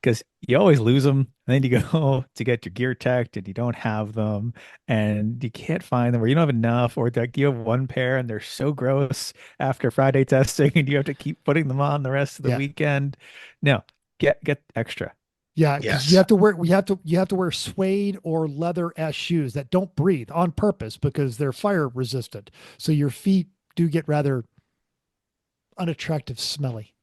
because you always lose them. And then you go to get your gear checked and you don't have them and you can't find them or you don't have enough or like you have one pair and they're so gross after Friday testing and you have to keep putting them on the rest of the Yeah. weekend. No, get extra. Yeah, because you Yes. have to wear you have to wear suede or leather S shoes that don't breathe on purpose because they're fire resistant. So your feet do get rather unattractive, smelly,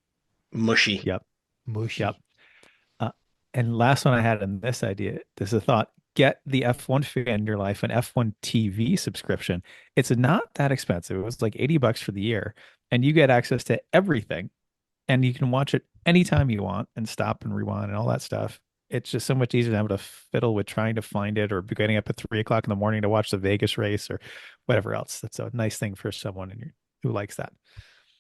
Mushy. Yep. Yep. mushy. Uh, and last one I had in this idea, this is a thought. Get the F1 fan in your life, an F1 TV subscription. It's not that expensive. It was like $80 for the year, and you get access to everything, and you can watch it anytime you want and stop and rewind and all that stuff. It's just so much easier than having to fiddle with trying to find it or getting up at 3 o'clock in the morning to watch the Vegas race or whatever else. That's a nice thing for someone who likes that.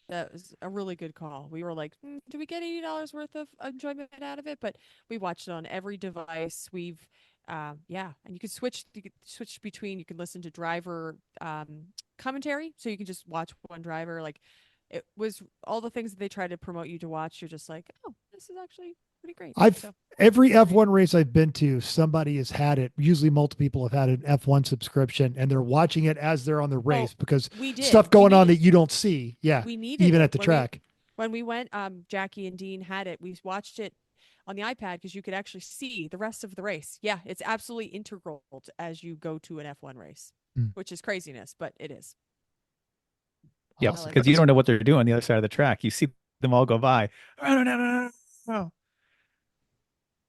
That was a really good call. We were like, do we get $80 worth of enjoyment out of it? But we watched it on every device. Yeah, and you could switch between. You can listen to driver commentary, so you can just watch one driver. Like it was all the things that they try to promote you to watch. You're just like, oh, this is actually pretty great. I've So every F1 race I've been to, somebody has had it. Usually multiple people have had an F1 subscription and they're watching it as they're on the oh, race because we did. stuff We going on needed that you don't see. Yeah. we needed Even it at the track. when we went. Jackie and Dean had it. We watched it on the iPad because you could actually see the rest of the race. Yeah, it's absolutely integral as you go to an F1 race, Mm. which is craziness, but it is. Yep, Awesome. because you don't know what they're doing on the other side of the track. You see them all go by,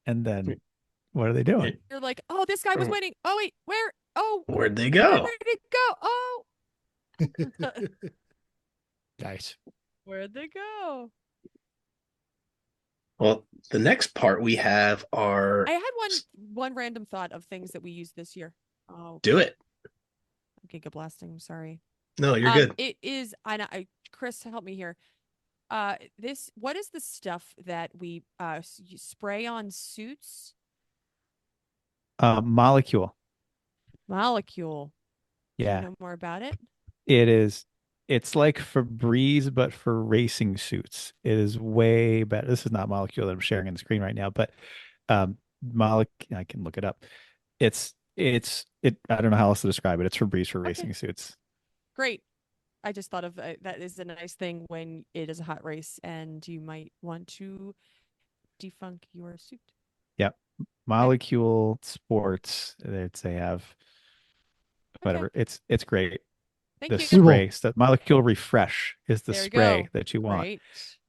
and then what are they doing? You're like, oh, this guy was winning. Oh wait, where? Oh, Where'd they where go? did it go? Oh, Nice. where'd they go? Well, the next part we have are I had one random thought of things that we used this year. Oh, do it. I'm giga blasting. I'm sorry. No, you're good. It is. Chris, help me here. What is the stuff that we spray on suits? Molecule. Molecule. Do you Yeah, know more about it? it is. It's like Febreze, but for racing suits. It is way better. This is not Molecule that I'm sharing on the screen right now, but Molecule, I can look it up. It. I don't know how else to describe it. It's Febreze for Okay, racing suits. great. I just thought of that is a nice thing when it is a hot race and you might want to defunk your suit. Yep. Okay. Molecule Sports. They have Okay. whatever. It's great. Thank The you. We will, spray, the Molecule Refresh is the There you spray go. that you want. Great.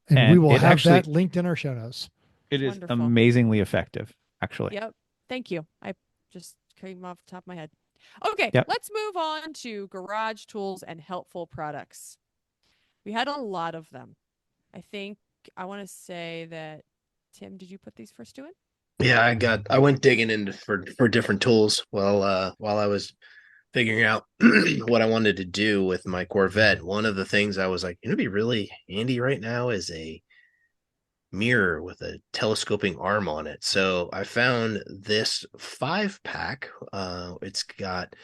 and we And will it have actually that linked in our show notes. it is Wonderful. amazingly effective, actually. Yep. Thank you. I just came off the top of my head. Okay, Yep. let's move on to garage tools and helpful products. We had a lot of them. I want to say that Tim, did you put these first two in? Yeah, I went digging into for different tools while I was figuring out what I wanted to do with my Corvette. One of the things I was like, it'd be really handy right now is a mirror with a telescoping arm on it. So I found this 5-pack. It's got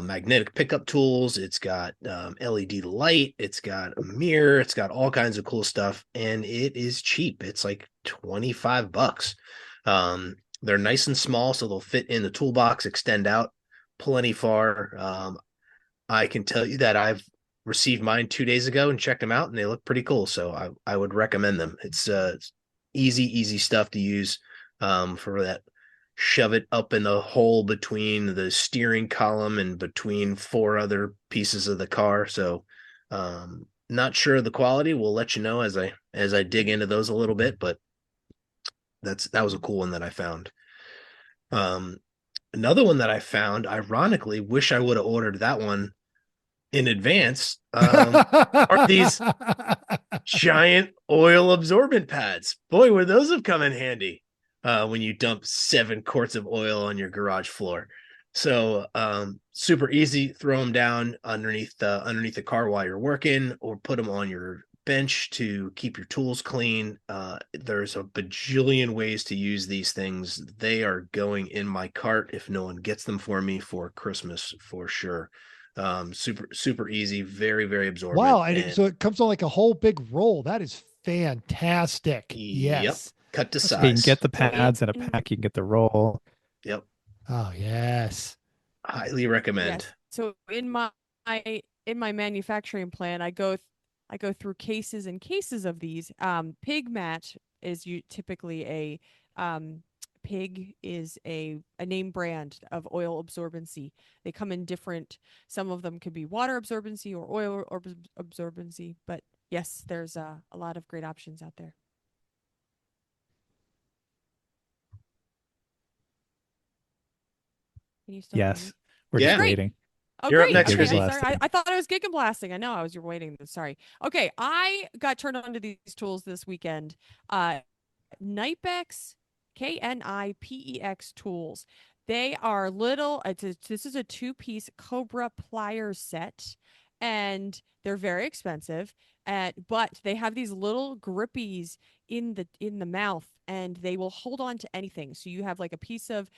magnetic pickup tools. It's got LED light. It's got a mirror. It's got all kinds of cool stuff, and it is cheap. It's like $25. They're nice and small, so they'll fit in the toolbox, extend out plenty far. I can tell you that I've received mine 2 days ago and checked them out, and they look pretty cool. So I would recommend them. It's easy stuff to use for that. Shove it up in the hole between the steering column and between 4 other pieces of the car. So not sure of the quality. We'll let you know as I dig into those a little bit, but that was a cool one that I found. Another one that I found, ironically, wish I would have ordered that one in advance. Are these giant oil absorbent pads? Boy, would those have come in handy when you dump 7 quarts of oil on your garage floor. So super easy. Throw them down underneath the car while you're working, or put them on your bench to keep your tools clean. There's a bajillion ways to use these things. They are going in my cart if no one gets them for me for Christmas for sure. Super easy, very absorbent. Wow. So it comes on like a whole big roll. That is fantastic. Yep. Yes. cut to That's You can nice. get size. the So pads in a in pack. You can get the roll. Yep. Oh, yes. Highly recommend. yes, so in my manufacturing plan, I go through cases and cases of these. Pig Match is typically um Pig is a name brand of oil absorbency. They come in different. Some of them could be water absorbency or oil absorbency, but yes, there's a lot of great options out there. Can you still hear Yes. me? We're Okay, just Yeah, great. waiting. Oh, you're up great. next, Okay, Giggle I'm Chrissy. sorry. blasting. I thought I was gig and blasting. I know I was. You're waiting. Sorry. Okay, I got turned on to these tools this weekend. Knipex, Knipex tools. They are little. This is a two-piece Cobra pliers set, and they're very expensive. But they have these little grippies in the mouth, and they will hold on to anything. So you have like a piece of.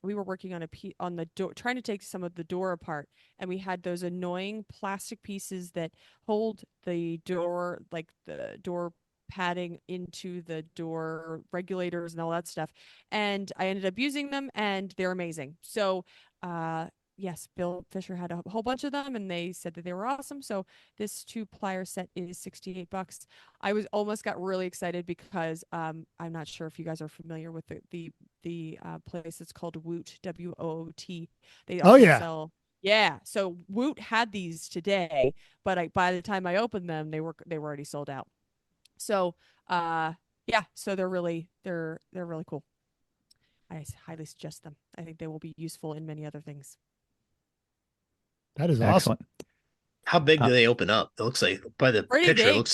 We were working on on the door, trying to take some of the door apart, and we had those annoying plastic pieces that hold the door, like the door padding into the door regulators and all that stuff. And I ended up using them and they're amazing. So, yes, Bill Fisher had a whole bunch of them and they said that they were awesome. So this two plier set is $68. I was almost got really excited because I'm not sure if you guys are familiar with the place that's called Woot, WOOT. They Oh, also yeah. sell yeah, so Woot had these today, but by the time I opened them, they were already sold out. So, yeah, so they're really cool. I highly suggest them. I think they will be useful in many other things. That is awesome. Excellent. How big Uh, do they open up? It looks like by the Pretty picture, big, it looks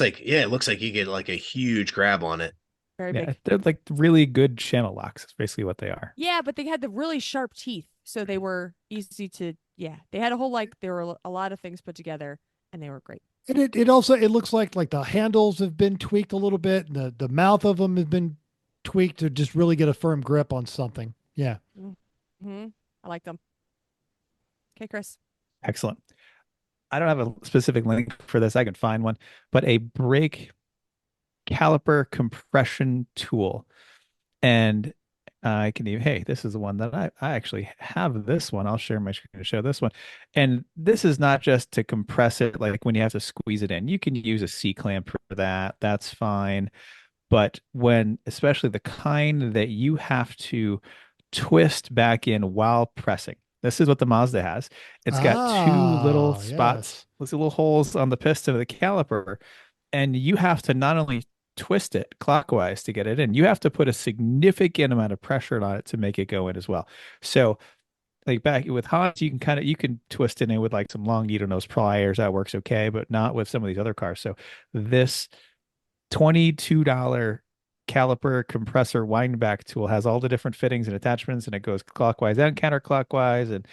like you get like a huge grab on it. very yeah, big. they're like really good channel locks. It's basically what they are. Yeah, but they had the really sharp teeth, so they were easy to. Yeah, they had a whole like there were a lot of things put together, and they were great. And it also it looks like the handles have been tweaked a little bit, and the mouth of them has been tweaked to just really get a firm grip on something. Yeah. Mm-hmm. I like them. Okay, Chris. Excellent. I don't have a specific link for this. I can find one, but a brake caliper compression tool. And I can even, hey, this is the one that I actually have this one. I'll share my screen to show this one. And this is not just to compress it, like when you have to squeeze it in. You can use a C clamp for that. That's fine. But when, especially the kind that you have to twist back in while pressing, this is what the Mazda has. It's got two little Ah, spots, yes. those little holes on the piston of the caliper, and you have to not only twist it clockwise to get it in, you have to put a significant amount of pressure on it to make it go in as well. So like back with Hans, you can twist it in with like some long needle nose pliers. That works okay, but not with some of these other cars. So this $22 caliper compressor windback tool has all the different fittings and attachments, and it goes clockwise and counterclockwise. And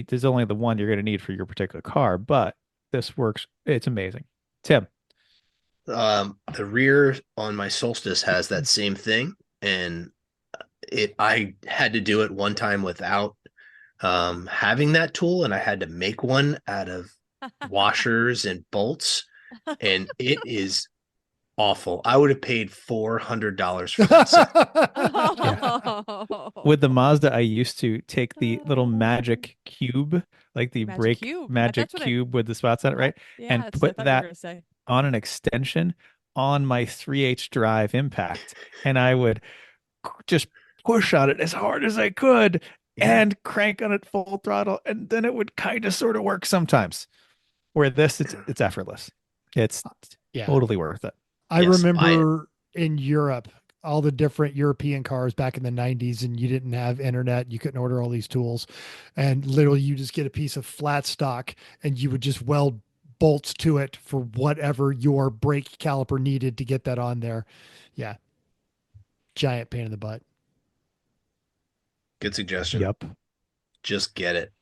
there's only the one you're going to need for your particular car, but this works. It's amazing. Tim. The rear on my Solstice has that same thing, and I had to do it one time without having that tool, and I had to make one out of washers and bolts, and it is awful. I would have paid $400 for that set. Yeah. Oh, With the Mazda, I used to take the little magic cube, like the Magic brake Cube. magic That's what I. cube with the spots on it, right? Yeah, And that's what I put thought you were that gonna say. on an extension on my 3H drive impact. And I would just push on it as hard as I could Yeah. and crank on it full throttle. And then it would kind of sort of work sometimes. Where this, it's effortless. It's Yeah. totally worth it. I Yes, buy it. remember in Europe, all the different European cars back in the 90s, and you didn't have internet. You couldn't order all these tools. And literally, you just get a piece of flat stock and you would just weld bolts to it for whatever your brake caliper needed to get that on there. Yeah. Giant pain in the butt. Good suggestion. Yep. Just get it.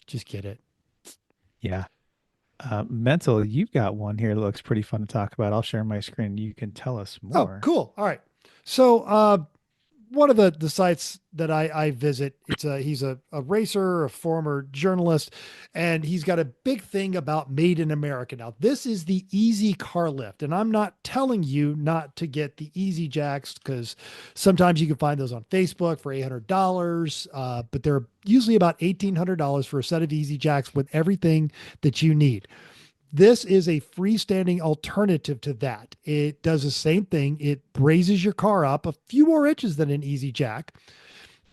Just get it. Yeah. Mental, you've got one here that looks pretty fun to talk about. I'll share my screen. You can tell us Oh, more. cool. All right. So, one of the sites that I visit. He's a racer, a former journalist, and he's got a big thing about made in America. Now, this is the Easy Car Lift, and I'm not telling you not to get the Easy Jacks because sometimes you can find those on Facebook for $800, but they're usually about $1,800 for a set of Easy Jacks with everything that you need. This is a freestanding alternative to that. It does the same thing. It raises your car up a few more inches than an Easy Jack.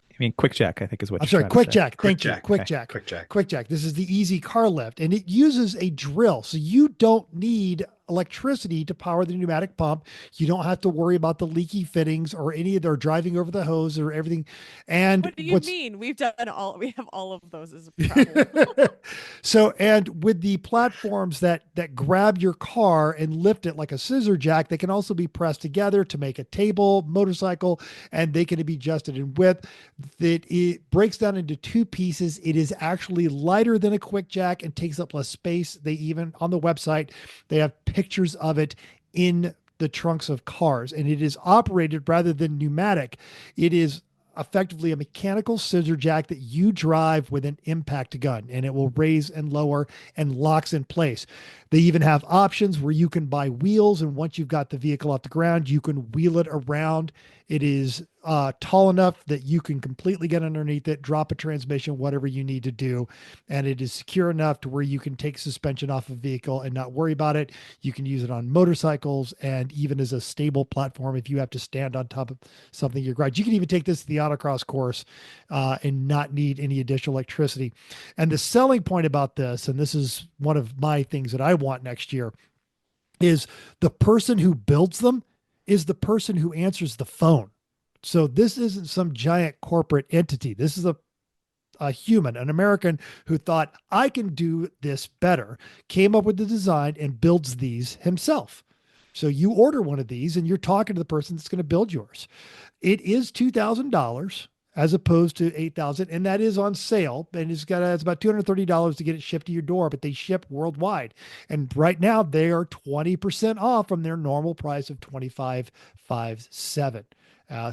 I mean, quick jack, I think is what I'm you're sorry, trying to Quick say. Jack. Quick Thank you. Jack. Quick Okay. Jack. Quick Jack. Quick Jack. This is the Easy Car Lift, and it uses a drill. So you don't need electricity to power the pneumatic pump. You don't have to worry about the leaky fittings or any of their driving over the hose or everything. And What do you what's mean? We have all of those as a problem. so, and with the platforms that grab your car and lift it like a scissor jack, they can also be pressed together to make a table, motorcycle, and they can be adjusted in width. That it breaks down into two pieces. It is actually lighter than a quick jack and takes up less space. They even on the website they have pictures of it in the trunks of cars, and it is operated rather than pneumatic. It is effectively a mechanical scissor jack that you drive with an impact gun, and it will raise and lower and locks in place. They even have options where you can buy wheels, and once you've got the vehicle off the ground, you can wheel it around. It is tall enough that you can completely get underneath it, drop a transmission, whatever you need to do. And it is secure enough to where you can take suspension off a vehicle and not worry about it. You can use it on motorcycles and even as a stable platform if you have to stand on top of something in your garage. You can even take this to the autocross course and not need any additional electricity. And the selling point about this, and this is one of my things that I want next year, is the person who builds them is the person who answers the phone. So this isn't some giant corporate entity. This is a human, an American who thought, I can do this better, came up with the design and builds these himself. So you order one of these and you're talking to the person that's going to build yours. It is $2,000 as opposed to $8,000, and that is on sale. And it's about $230 to get it shipped to your door, but they ship worldwide. And right now they are 20% off from their normal price of $25,570.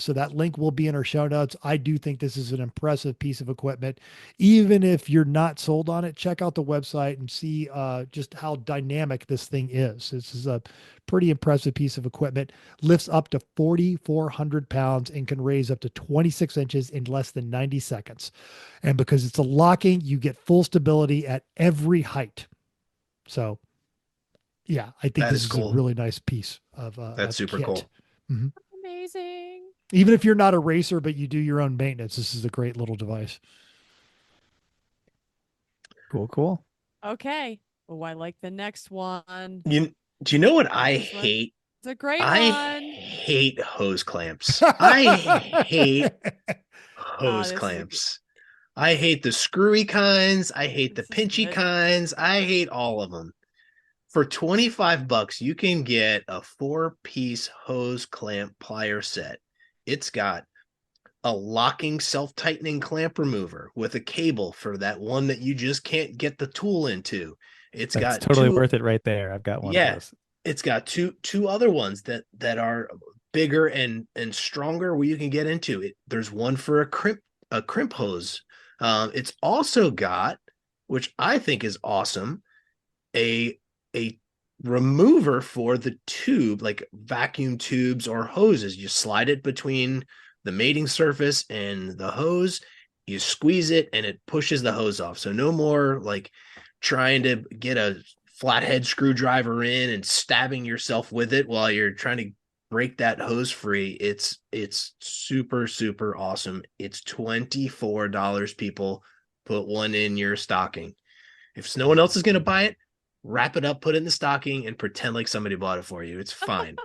So that link will be in our show notes. I do think this is an impressive piece of equipment. Even if you're not sold on it, check out the website and see just how dynamic this thing is. This is a pretty impressive piece of equipment. Lifts up to 4,400 pounds and can raise up to 26 inches in less than 90 seconds. And because it's a locking, you get full stability at every height. So, yeah, I think That this is is cool. a really nice piece of That's super kit. cool. Mhm. Amazing. Even if you're not a racer, but you do your own maintenance, this is a great little device. Cool, cool. Okay. Oh, I like the next one. Do you know what I This one? hate? It's a great I one. hate hose clamps. I hate hose This is a clamps. I hate the screwy kinds. I hate the This is pinchy good. kinds. I hate all of them. For $25, you can get a 4-piece hose clamp plier set. It's got a locking self-tightening clamp remover with a cable for that one that you just can't get the tool into. It's That's got totally two, worth it right there. I've got one of yeah, those. it's got two other ones that are bigger and stronger where you can get into it. There's one for a crimp hose. It's also got, which I think is awesome, a remover for the tube, like vacuum tubes or hoses. You slide it between the mating surface and the hose, you squeeze it and it pushes the hose off. So no more like trying to get a flathead screwdriver in and stabbing yourself with it while you're trying to break that hose free. It's super, super awesome. It's $24, people. Put one in your stocking. If no one else is going to buy it, wrap it up, put it in the stocking, and pretend like somebody bought it for you. It's fine.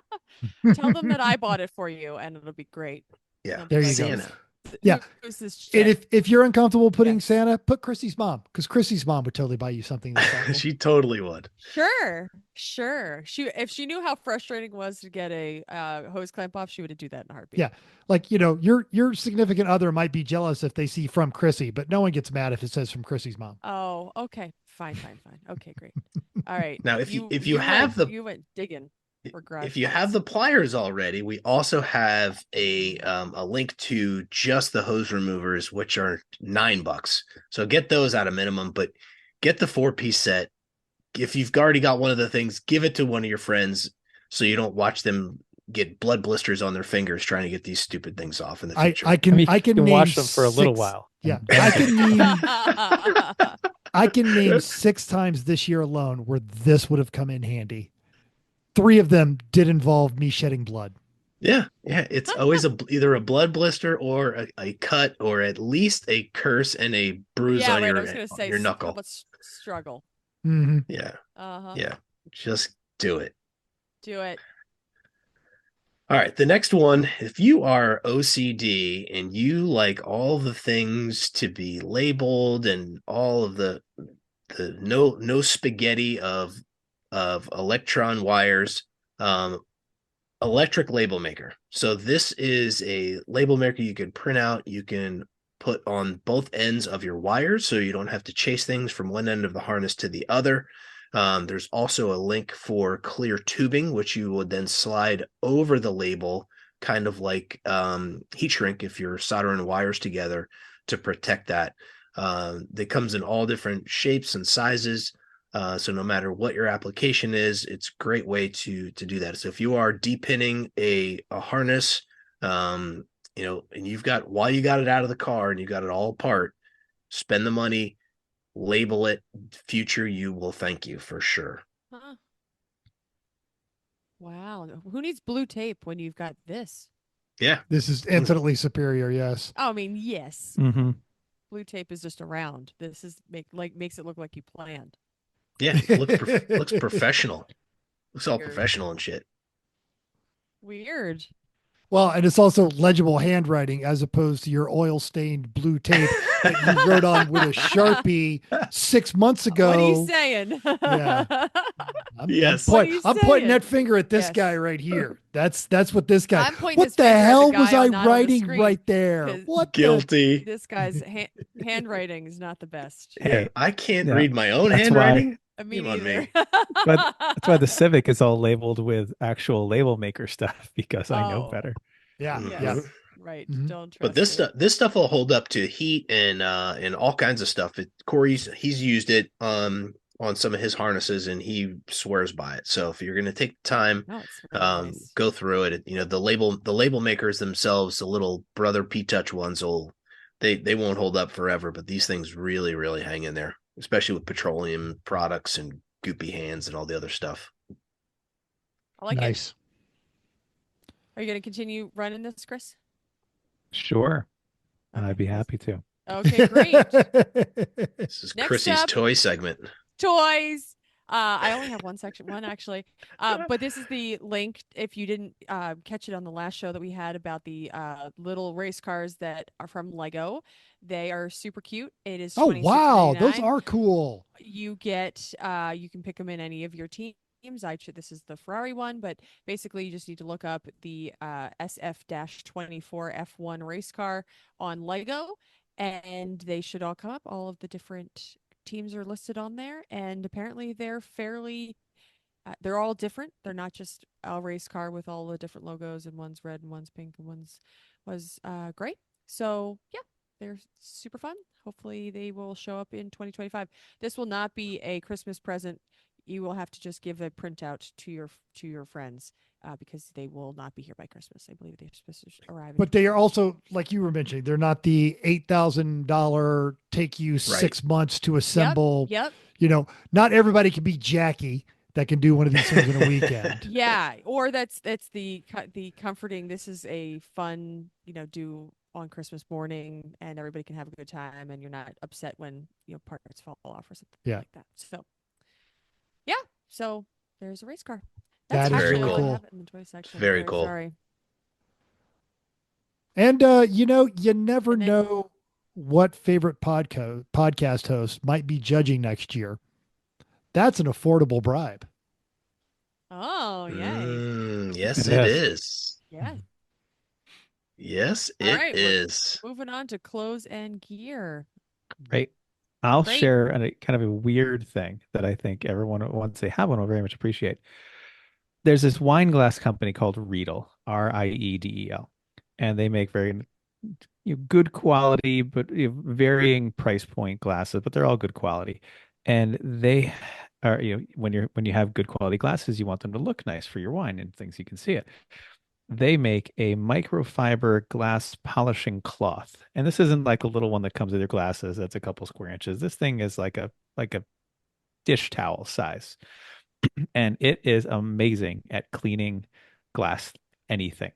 Tell them that I bought it for you, and it'll be great. Yeah. They'll be There you like, go. Santa. Yeah. Who's this And shit? if you're uncomfortable putting Yes. Santa, put Chrissy's mom, because Chrissy's mom would totally buy you something that's thoughtful. She totally would. Sure. If she knew how frustrating it was to get a hose clamp off, she would do that in a heartbeat. Yeah. Like, your significant other might be jealous if they see from Chrissy, but no one gets mad if it says from Chrissy's mom. Oh, okay. Fine. Okay, great. All right. Now, if you have you went digging. for garage If you have parts. the pliers already, we also have a link to just the hose removers, which are $9. So get those at a minimum, but get the 4-piece set. If you've already got one of the things, give it to one of your friends so you don't watch them get blood blisters on their fingers trying to get these stupid things off in the future. I I can mean, I you can can name watch them for a little 6. while. Yeah, and then I get- can name I can name 6 times this year alone where this would have come in handy. 3 of them did involve me shedding blood. Yeah, it's always either a blood blister or a cut or at least a curse and a bruise Yeah, on right. I your was gonna say how knuckle. about struggle? Hmm. Yeah, Uh-huh. yeah. Just do it. Do it. All right, the next one, if you are OCD and you like all the things to be labeled and all of the no spaghetti of electron wires, electric label maker. So this is a label maker you can print out, you can put on both ends of your wires so you don't have to chase things from one end of the harness to the other. There's also a link for clear tubing, which you would then slide over the label, kind of like heat shrink if you're soldering wires together to protect that. It comes in all different shapes and sizes. So no matter what your application is, it's a great way to do that. So if you are depinning a harness, and you've got while you got it out of the car and you got it all apart, spend the money, label it. Future you will thank you for sure. Huh. Wow. Who needs blue tape when you've got this? Yeah, This is infinitely superior, yes. Oh, I mean, yes. Mhm. Blue tape is just around. This is makes it look like you planned. yeah. Looks professional. Looks all Weird. professional and shit. Weird. Well, and it's also legible handwriting as opposed to your oil-stained blue tape that you wrote on with a Sharpie 6 months ago. What are you saying? Yeah. Yes. What are you I'm pointing that saying? finger at this Yes. guy right here. That's what this guy. I'm pointing What this the finger at the hell guy was I not on the writing screen, right there? 'cause What Guilty. This guy's handwriting is not the best. Hey, I can't yeah, read my own that's why- handwriting. Me Shame on neither. me. But that's why the Civic is all labeled with actual label maker stuff because I know Oh. better. Yeah, Mhm. yeah. Yes. Right. Mhm. Don't trust But this stuff will hold up to heat and all kinds of stuff. Corey's used it on some of his harnesses and he swears by it. So if you're gonna take the time, No, it's really nice. go through it. You know, the label makers themselves, the little brother P-Touch ones they won't hold up forever, but these things really, really hang in there, especially with petroleum products and goopy hands and all the other stuff. I like it. Nice. Are you going to continue running this, Chris? Sure. Okay. I'd be happy to. Okay, great. This is Next Chrissy's up- toy segment. Toys. I only have one actually. But this is the link. If you didn't catch it on the last show that we had about the little race cars that are from Lego, they are super cute. It is Oh wow, those $26.99. are cool. You get you can pick them in any of your teams. This is the Ferrari one, but basically you just need to look up the SF-24 F1 race car on Lego, and they should all come up. All of the different teams are listed on there, and apparently they're fairly they're all different. They're not just a race car with all the different logos, and one's red and one's pink and one's was gray. So yeah, they're super fun. Hopefully they will show up in 2025. This will not be a Christmas present. You will have to just give a printout to your friends because they will not be here by Christmas. I believe they're supposed to arrive. But they are also, like you were mentioning, they're not the $8,000 take you 6 months to assemble. Yep. You know, not everybody can be Jackie that can do one of these things in a weekend. Yeah, or that's the comforting. This is a fun, do on Christmas morning, and everybody can have a good time, and you're not upset when parts fall off or something like that. So, yeah. So there's a race car. That's That is actually very all cool. I have in the toy section. Very cool. Sorry. And you never And then- know what favorite podcast host might be judging next year. That's an affordable bribe. Oh, yay. Yes, It it is. is. Yeah. Yes, All it right, we're- is. Moving on to clothes and gear. Great. I'll Great. share kind of a weird thing that I think everyone, once they have one, will very much appreciate. there's this wine glass company called Riedel, Riedel, and they make very good quality, but varying price point glasses, but they're all good quality. And they are, when you have good quality glasses, you want them to look nice for your wine and things you can see it. They make a microfiber glass polishing cloth. And this isn't like a little one that comes with your glasses that's a couple square inches. This thing is like a dish towel size. And it is amazing at cleaning glass anything.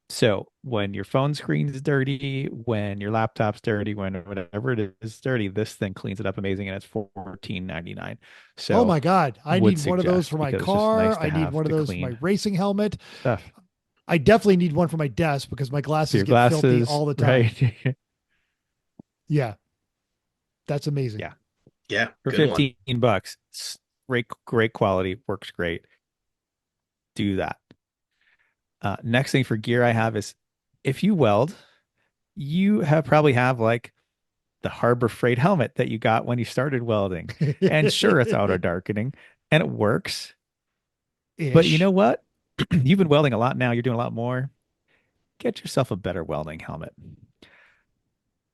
So when your phone screen is dirty, when your laptop's dirty, when whatever it is dirty, this thing cleans it up amazing, and it's 14.99. Oh So my God. I would need one of those suggest for my because it's just car. nice I to need have one of to those for my clean racing helmet. stuff I definitely need one for my desk because my for glasses your get filthy glasses, all the time. right? Yeah, that's amazing. Yeah, Yeah, for good one. $15, great quality, works great. Do that. Next thing for gear I have is if you weld, you have probably have like the Harbor Freight helmet that you got when you started welding. And sure, it's auto darkening and it works. But you Ish. know what? You've been welding a lot now. You're doing a lot more. Get yourself a better welding helmet.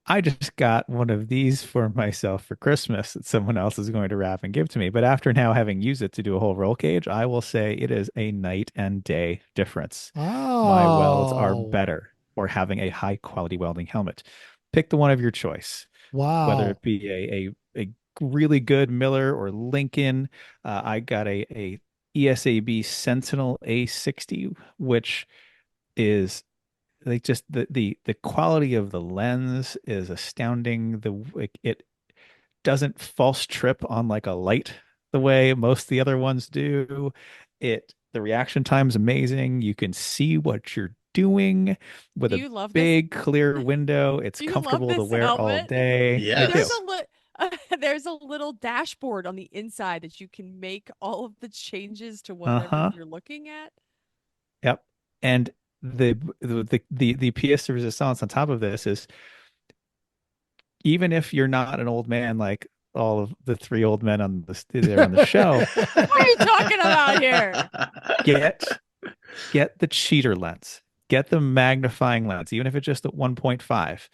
I just got one of these for myself for Christmas that someone else is going to wrap and give to me. But after now having used it to do a whole roll cage, I will say it is a night and day difference. My welds are Oh, better for having a high quality welding helmet. Pick the one of your choice, whether wow. it be a really good Miller or Lincoln. I got a ESAB Sentinel A60, which is like just the quality of the lens is astounding. It doesn't false trip on like a light the way most of the other ones do. The reaction time is amazing. You can see what you're doing with Do a you love this? big clear window. It's Do you love comfortable to this wear all helmet? day. I There's do. Yes. a there's a little dashboard on the inside that you can make all of the changes to whatever Uh-huh. you're looking at. Yep. And the pièce de résistance on top of this is even if you're not an old man like all of the three old men on there on the show, What are you talking about here? get get the cheater lens. Get the magnifying lens, even if it's just at 1.5.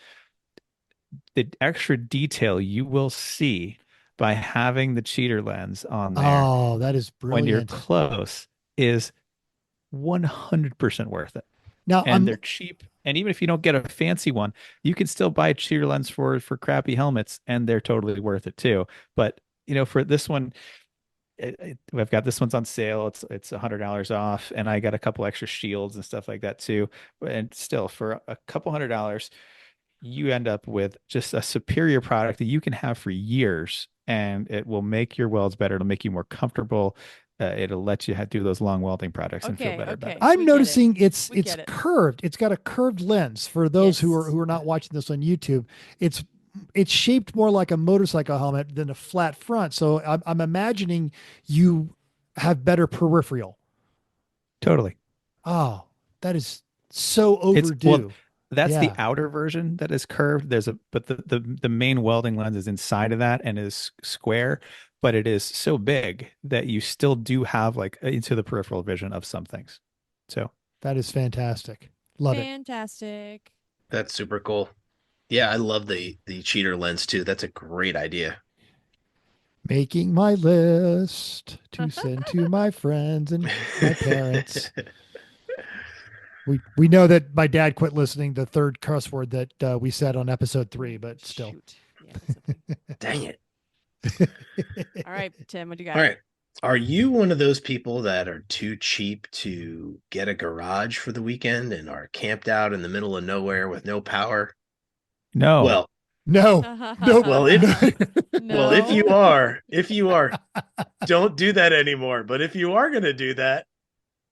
The extra detail you will see by having the cheater lens on there Oh, that is when you're brilliant. close is 100% worth it. Now And they're cheap. And even if you don't get a fancy one, you can still buy a cheater lens for crappy helmets, and they're totally worth it too. But for this one, I've got this one's on sale. It's $100 off, and I got a couple extra shields and stuff like that too. And still, for a couple $100, you end up with just a superior product that you can have for years, and it will make your welds better. It'll make you more comfortable. It'll let you do those long welding projects and feel Okay, better about okay. it. I'm We get it. noticing it's We get it. curved. It's got a curved lens. For those Yes. who are not watching this on YouTube, it's it's shaped more like a motorcycle helmet than a flat front. So I'm imagining you have better peripheral. Totally. Oh, that is so Well, overdue. that's the Yeah, outer version that is curved. But the main welding lens is inside of that and is square, but it is so big that you still do have like into the peripheral vision of some things. So that is fantastic. Love it. Fantastic. That's super cool. Yeah, I love the cheater lens too. That's a great idea. Making my list to send to my friends and my parents. We know that my dad quit listening the third cuss word that we said on episode 3, but still. Shoot. Yeah, that's okay. Dang it. All right, Tim, what do you got? All right. Are you one of those people that are too cheap to get a garage for the weekend and are camped out in the middle of nowhere with no power? no, Well, No, nope. well, if well, No. if you are, don't do that anymore. But if you are going to do that,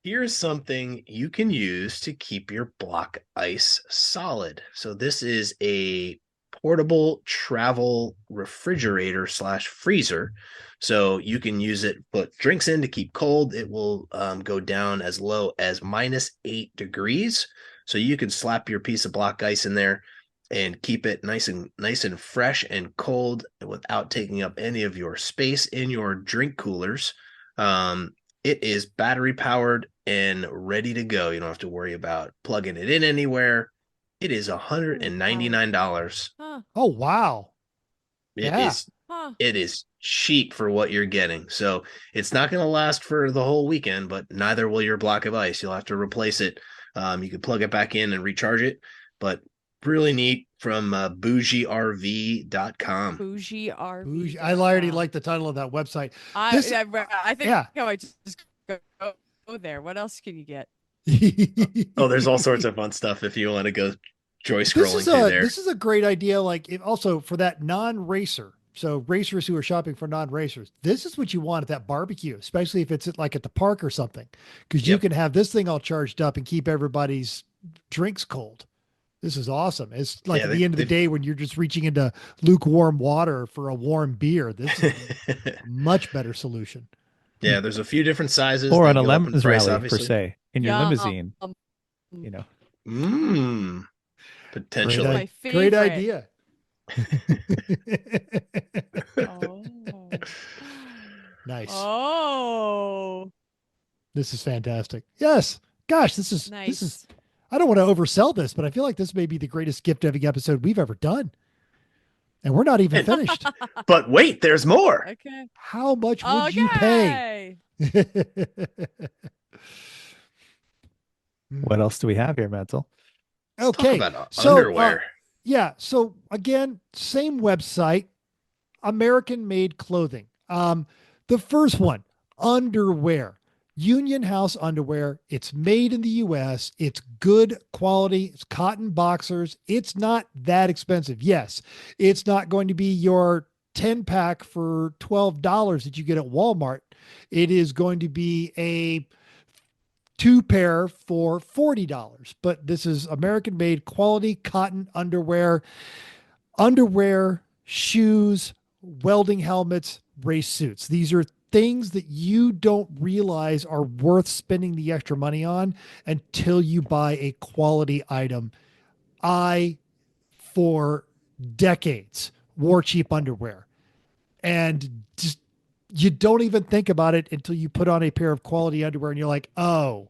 here's something you can use to keep your block ice solid. So this is a portable travel refrigerator slash freezer. So you can use it, put drinks in to keep cold. It will go down as low as -8 degrees. So you can slap your piece of block ice in there and keep it nice and fresh and cold without taking up any of your space in your drink coolers. It is battery powered and ready to go. You don't have to worry about plugging it in anywhere. It is Battery powered. $199. Huh. Oh, wow. It Yeah. is Huh. it is cheap for what you're getting. So it's not going to last for the whole weekend, but neither will your block of ice. You'll have to replace it. You can plug it back in and recharge it, but really neat from bougerv.com. Bouge. I already BougeRV.com. like the title of that website. I This, I think yeah. I might just go there. What else can you get? Oh, there's all sorts of fun stuff if you want to go joy This is scrolling through there. a great idea. Like also for that non-racer. So racers who are shopping for non-racers, this is what you want at that barbecue, especially if it's like at the park or something, because you Yep. can have this thing all charged up and keep everybody's drinks cold. This is awesome. It's like Yeah, at the end of the day when you're just reaching into lukewarm water for a warm beer. This is a much better solution. yeah, there's a few different sizes. Or They on a go up in lemons price, rally, per obviously. se, in your Yum. limousine, you know. Mmm. Great, Potentially. My great favorite. idea. Oh. Nice. Oh. This is fantastic. Yes. Gosh, this is Nice. I don't want to oversell this, but I feel like this may be the greatest gift giving episode we've ever done. And we're not even finished. But wait, there's more. Okay. How much would you pay? What else do we have here, Mental? Let's Okay. talk about So, underwear. yeah. So again, same website, American made clothing. The first one, underwear, Union House underwear. It's made in the US. It's good quality. It's cotton boxers. It's not that expensive. Yes, it's not going to be your 10 pack for $12 that you get at Walmart. It is going to be a two pair for $40. But this is American made quality cotton underwear, shoes, welding helmets, race suits. These are things that you don't realize are worth spending the extra money on until you buy a quality item. I, for decades, wore cheap underwear and just you don't even think about it until you put on a pair of quality underwear and you're like, oh,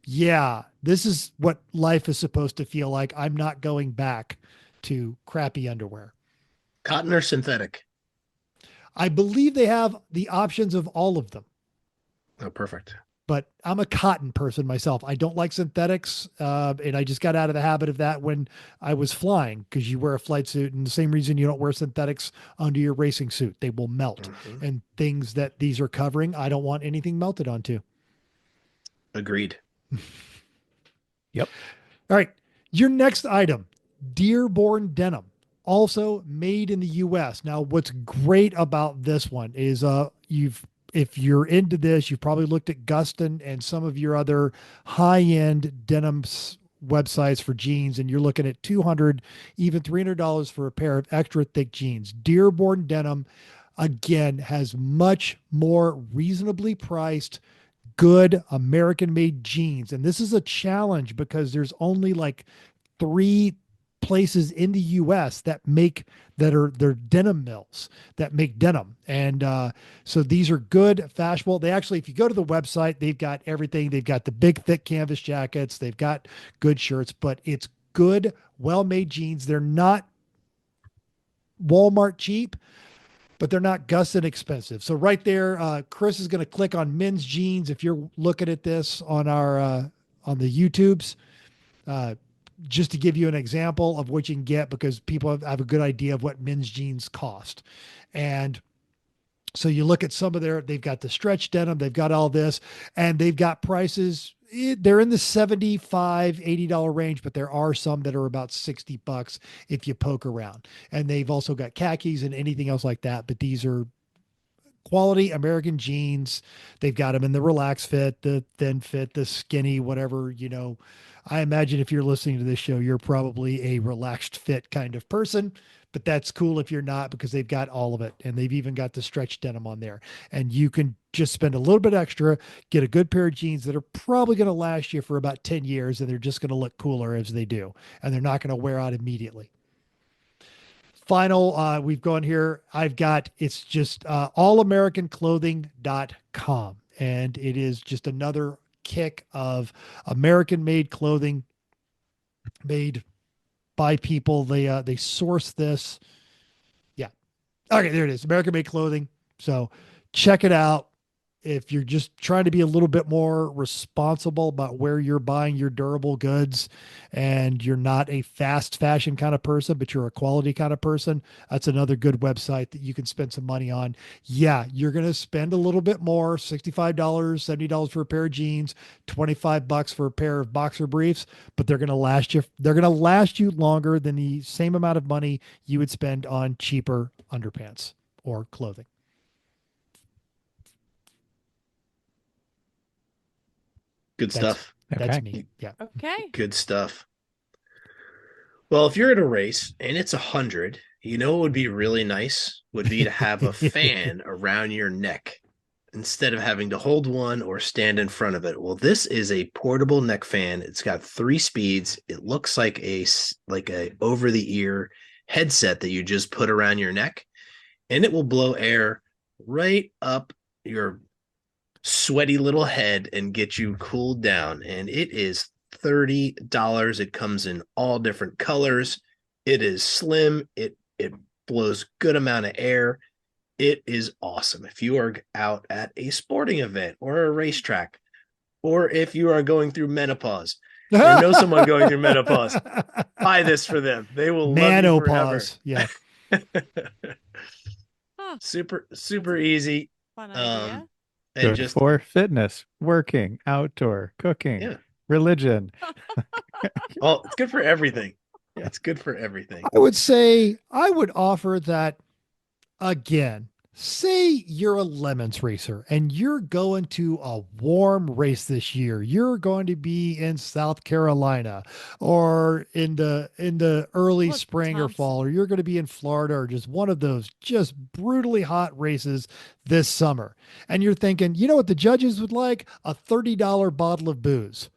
yeah, this is what life is supposed to feel like. I'm not going back to crappy underwear. Cotton or synthetic? I believe they have the options of all of them, Oh, perfect. but I'm a cotton person myself. I don't like synthetics. And I just got out of the habit of that when I was flying because you wear a flight suit and the same reason you don't wear synthetics under your racing suit. They will melt and things that these are covering, I don't want anything melted onto. Agreed. Yep. All right. Your next item, Dearborn denim, also made in the US. Now, what's great about this one is if you're into this, you've probably looked at Gustin and some of your other high-end denim websites for jeans, and you're looking at $200, even $300 for a pair of extra thick jeans. Dearborn denim, again, has much more reasonably priced good American made jeans. And this is a challenge because there's only like 3 places in the US that they're denim mills that make denim. And so these are good, fashionable. They actually, if you go to the website, they've got everything. They've got the big, thick canvas jackets. They've got good shirts, but it's good, well-made jeans. They're not Walmart cheap, but they're not Gustin expensive. So right there, Chris is going to click on men's jeans. If you're looking at this on our on the YouTubes, just to give you an example of what you can get, because people have a good idea of what men's jeans cost. And so you look at some of they've got the stretch denim, they've got all this, and they've got prices. They're in the $75, $80 range, but there are some that are about $60 if you poke around. And they've also got khakis and anything else like that. But these are quality American jeans. They've got them in the relaxed fit, the thin fit, the skinny, whatever, I imagine if you're listening to this show, you're probably a relaxed fit kind of person, but that's cool if you're not, because they've got all of it. And they've even got the stretch denim on there, and you can just spend a little bit extra, get a good pair of jeans that are probably going to last you for about 10 years. And they're just going to look cooler as they do. And they're not going to wear out immediately. Final, we've gone here. I've got, it's just allamericanclothing.com. and it is just another kick of American made clothing made by people. They source this. Yeah. Okay, there it is. American made clothing. So check it out. If you're just trying to be a little bit more responsible about where you're buying your durable goods and you're not a fast fashion kind of person, but you're a quality kind of person, that's another good website that you can spend some money on. Yeah, you're going to spend a little bit more, $65, $70 for a pair of jeans, $25 for a pair of boxer briefs, but they're going to last you. They're going to last you longer than the same amount of money you would spend on cheaper underpants or clothing. Good That's stuff. that's Okay. me. Yeah. Okay. Good stuff. Well, if you're at a race and it's 100, what would be really nice would be to have a fan around your neck instead of having to hold one or stand in front of it. Well, this is a portable neck fan. It's got 3 speeds. It looks like a over the ear headset that you just put around your neck, and it will blow air right up your sweaty little head and get you cooled down. And it is $30. It comes in all different colors. It is slim. It blows good amount of air. It is awesome. If you are out at a sporting event or a racetrack, or if you are going through menopause or know someone going through menopause, buy this for them. They will love you forever. Yeah. Super easy. Fun idea. And Good just for fitness, working, outdoor, cooking, religion. oh, it's good for everything. Yeah, it's good for everything. I would say I would offer that again. Say you're a lemons racer and you're going to a warm race this year. You're going to be in South Carolina or in the early spring or fall, or you're going to be in Florida or just one of those just brutally hot races this summer. And you're thinking, you know what the judges would like? A $30 bottle of booze.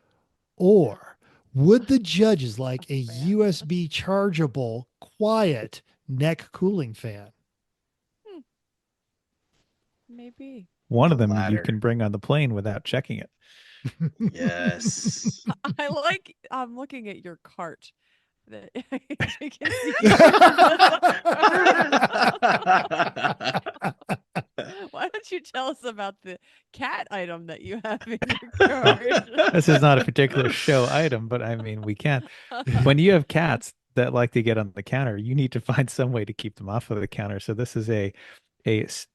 Or would the judges like a USB chargeable, quiet neck cooling fan? Maybe. One of The them you latter. can bring on the plane without checking it. Yes. I'm looking at your cart. That you can see. Why don't you tell us about the cat item that you have in your cart? This is not a particular show item, but I mean, we can. When you have cats that like to get on the counter, you need to find some way to keep them off of the counter. So this is a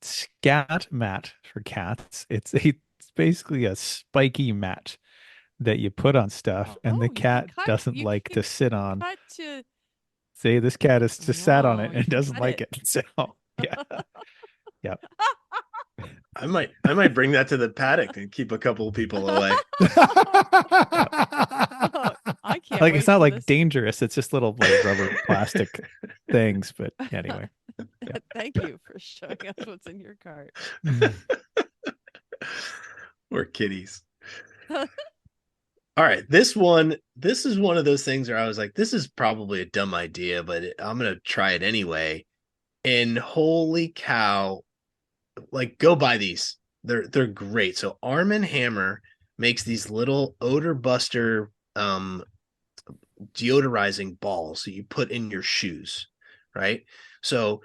scat mat for cats. It's basically a spiky mat that you put on stuff, and the cat doesn't like to sit on. Say this cat is just sat on it and doesn't like it. So yeah. Yep. I might bring that to the paddock and keep a couple of people away. I can't. Like it's not like dangerous. It's just little like rubber plastic things. But anyway. Yeah. Thank you for showing us what's in your cart. We're kitties. All right, this is one of those things where I was like, this is probably a dumb idea, but I'm gonna try it anyway. And holy cow, like go buy these. They're great. So Arm & Hammer makes these little odor buster deodorizing balls that you put in your shoes, right? So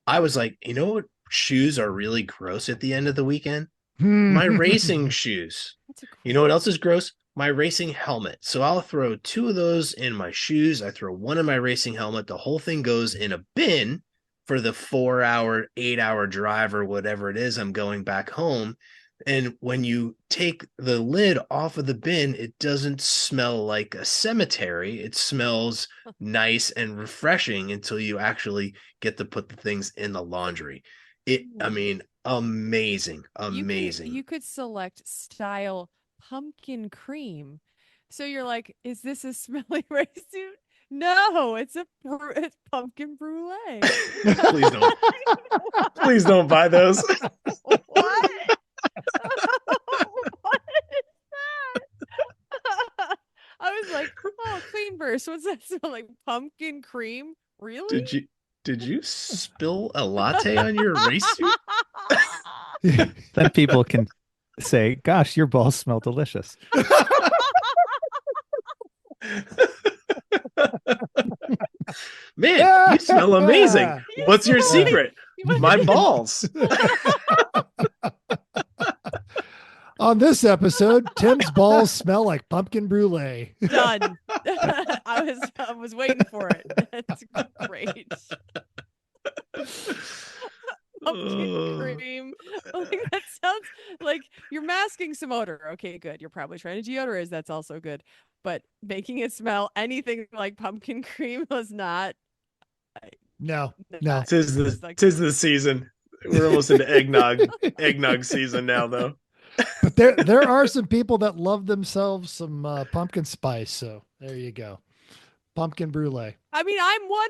I was like, you know what shoes are really gross at the end of the weekend? My racing shoes. You know what else is gross? My racing helmet. So I'll throw 2 of those in my shoes. I throw 1 in my racing helmet. The whole thing goes in a bin for the 4-hour, 8-hour drive or whatever it is I'm going back home. And when you take the lid off of the bin, it doesn't smell like a cemetery. It smells nice and refreshing until you actually get to put the things in the laundry. Amazing. You could select style pumpkin cream. So you're like, is this a smelly race suit? No, it's pumpkin brulee. Please don't buy those. What? What is that? I was like, oh, clean burst. What's that smell like? Pumpkin cream? Really? Did you spill a latte on your race suit? Then people can say, "Gosh, your balls smell delicious." Man, you smell amazing. You What's your smell like secret? My balls. On this episode, Tim's balls smell like pumpkin brulee. done. I was waiting for it. That's great. Pumpkin Oh, cream. Like that sounds like you're masking some odor. Okay, good. You're probably trying to deodorize. That's also good. But making it smell anything like pumpkin cream was not No, no. not that's like tis the season. We're almost into eggnog season now, though. But there are some people that love themselves some pumpkin spice. So there you go. Pumpkin brulee. I mean, I'm one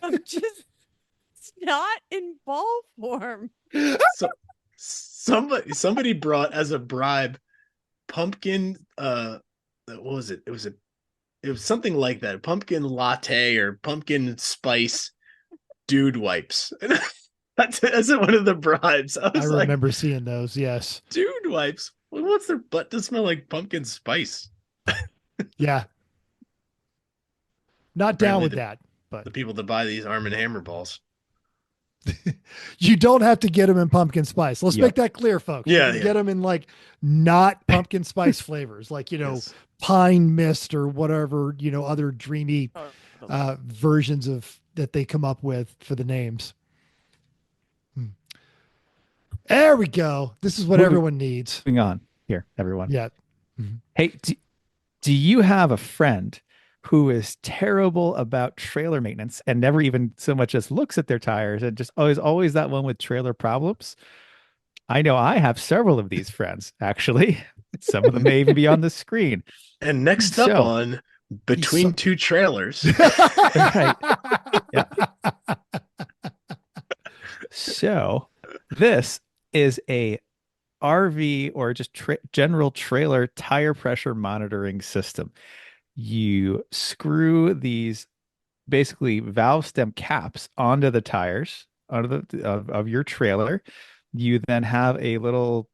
of just not in ball form. So somebody brought as a bribe pumpkin what was it? It was something like that. Pumpkin latte or pumpkin spice dude wipes. That's one of the bribes. I I was like, remember seeing those. Yes. dude wipes. Well, what's their butt to smell like pumpkin spice? Yeah. Not down Apparently with the, that, but the people that buy these Arm& and Hammer balls. you don't have to get them in pumpkin spice. Let's Yep. make that clear, folks. Yeah, You can yeah. get them in like not pumpkin spice flavors, like, Yes. pine mist or whatever, other dreamy versions of that they come up with for the names. There we go. This is what Moving- everyone needs. Moving on here, everyone. Yeah. Hey, do you have a friend who is terrible about trailer maintenance and never even so much as looks at their tires and just always that one with trailer problems? I know I have several of these friends, actually. Some of them may even be on the screen. And next up So- on Between Two Trailers. Right. Yeah. So this is a RV or just general trailer tire pressure monitoring system. You screw these basically valve stem caps onto the tires onto of your trailer. You then have a little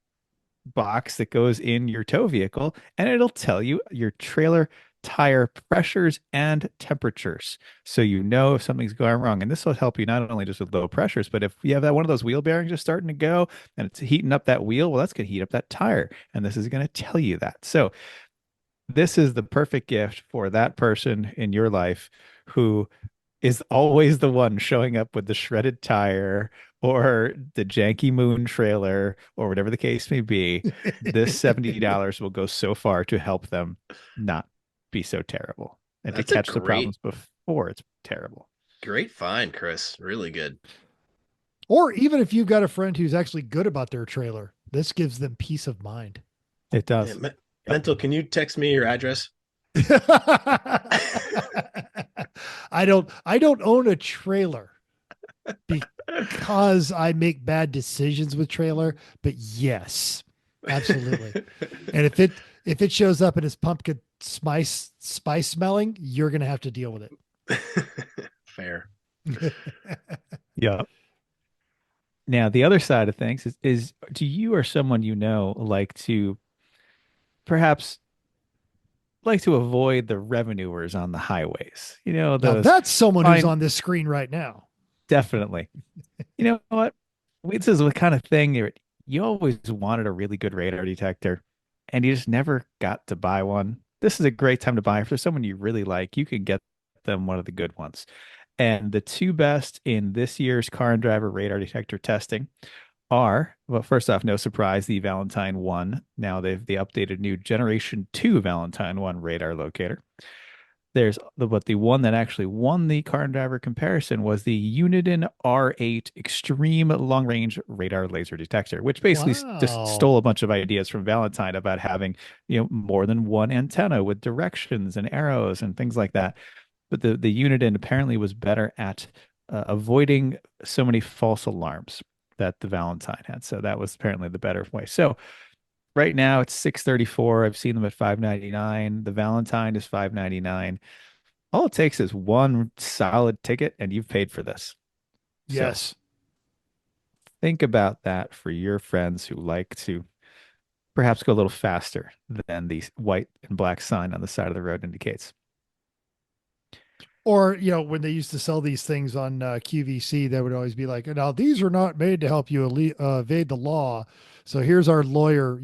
box that goes in your tow vehicle, and it'll tell you your trailer tire pressures and temperatures, so you know if something's going wrong. And this will help you not only just with low pressures, but if you have that one of those wheel bearings just starting to go and it's heating up that wheel, well, that's going to heat up that tire, and this is going to tell you that. So this is the perfect gift for that person in your life who is always the one showing up with the shredded tire or the janky moon trailer or whatever the case may be. This $70 will go so far to help them not be so terrible and That's to a catch the great- problems before it's terrible. Great find, Chris. Really good. Or even if you've got a friend who's actually good about their trailer, this gives them peace of mind. It does. Yeah, Mental, can you text me your address? I don't own a trailer because I make bad decisions with trailer, but yes, absolutely. And if it shows up and it's pumpkin spice smelling, you're gonna have to deal with it. Fair. Yeah. Now, the other side of things is do you or someone you know perhaps like to avoid the revenuers on the highways? You know, Now those that's someone who's fine- on this screen right now. Definitely. You know what? This is the kind of thing you always wanted a really good radar detector and you just never got to buy one. This is a great time to buy. If there's someone you really like, you can get them one of the good ones. And the two best in this year's car and driver radar detector testing are, well, first off, no surprise, the Valentine 1. Now the updated new Generation 2 Valentine 1 radar locator. There's the one that actually won the car and driver comparison was the Uniden R8 Extreme Long Range Radar Laser Detector, which basically just Wow. stole a bunch of ideas from Valentine about having, more than one antenna with directions and arrows and things like that. But the Uniden apparently was better at avoiding so many false alarms that the Valentine had. So that was apparently the better way. So right now it's $634. I've seen them at $599. The Valentine is $599. All it takes is one solid ticket and you've paid for this. So Yes. think about that for your friends who like to perhaps go a little faster than the white and black sign on the side of the road indicates. Or, when they used to sell these things on QVC, they would always be like, now these are not made to help you evade the law. So here's our lawyer,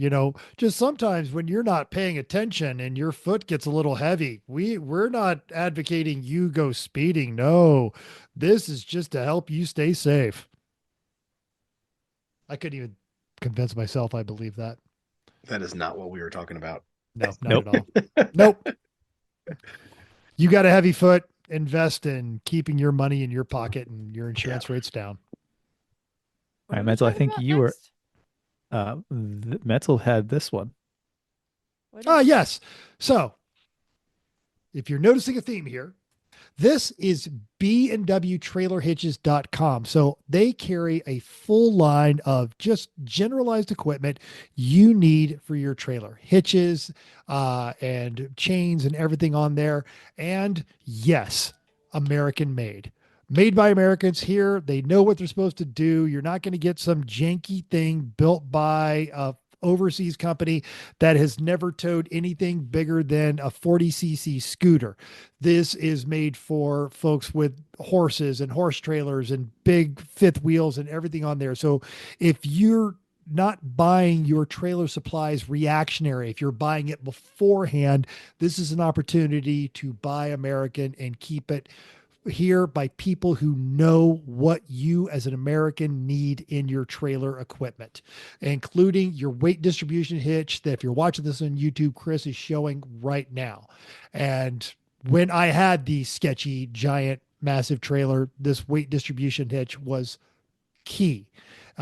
just sometimes when you're not paying attention and your foot gets a little heavy, we're not advocating you go speeding. No, this is just to help you stay safe. I couldn't even convince myself I believe that. That is not what we were talking about. No, not Nope. at all. Nope. You got a heavy foot, invest in keeping your money in your pocket and your insurance rates down. What All are right, we Mental, I talking think about you were next? Mental had this one. What Ah, is yes. So if you're noticing a theme here, this is bwtrailerhitches.com. So they carry a full line of just generalized equipment you need for your trailer, hitches and chains and everything on there. And yes, American made. Made by Americans here. They know what they're supposed to do. You're not going to get some janky thing built by a overseas company that has never towed anything bigger than a 40cc scooter. This is made for folks with horses and horse trailers and big fifth wheels and everything on there. So if you're not buying your trailer supplies reactionary, if you're buying it beforehand, this is an opportunity to buy American and keep it here by people who know what you as an American need in your trailer equipment, including your weight distribution hitch that if you're watching this on YouTube, Chris is showing right now. And when I had the sketchy, giant, massive trailer, this weight distribution hitch was key.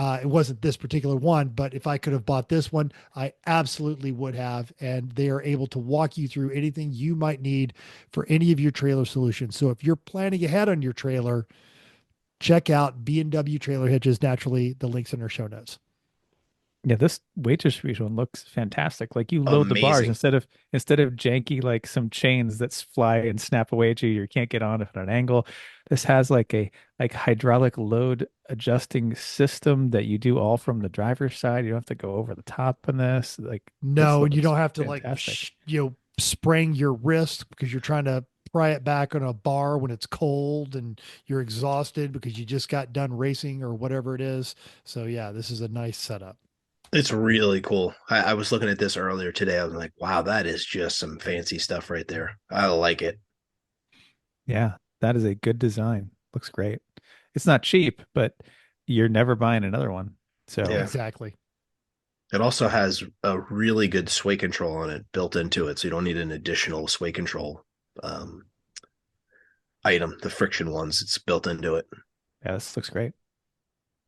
It wasn't this particular one, but if I could have bought this one, I absolutely would have. And they are able to walk you through anything you might need for any of your trailer solutions. So if you're planning ahead on your trailer, check out B&W Trailer Hitches. Naturally, the links in our show notes. Yeah, this weight distribution one looks fantastic. Like you load the bars Amazing. instead of janky like some chains that fly and snap away at you. You can't get on it at an angle. This has like a hydraulic load adjusting system that you do all from the driver's side. You don't have to go over the top on this. Like this No, and you looks don't have to fantastic. spring your wrist because you're trying to pry it back on a bar when it's cold and you're exhausted because you just got done racing or whatever it is. So yeah, this is a nice setup. It's really cool. I was looking at this earlier today. I was like, wow, that is just some fancy stuff right there. I like it. Yeah, that is a good design. Looks great. It's not cheap, but you're never buying another one. So Yeah. Exactly. It also has a really good sway control on it built into it. So you don't need an additional sway control um, item, the friction ones. It's built into it. yeah, this looks great.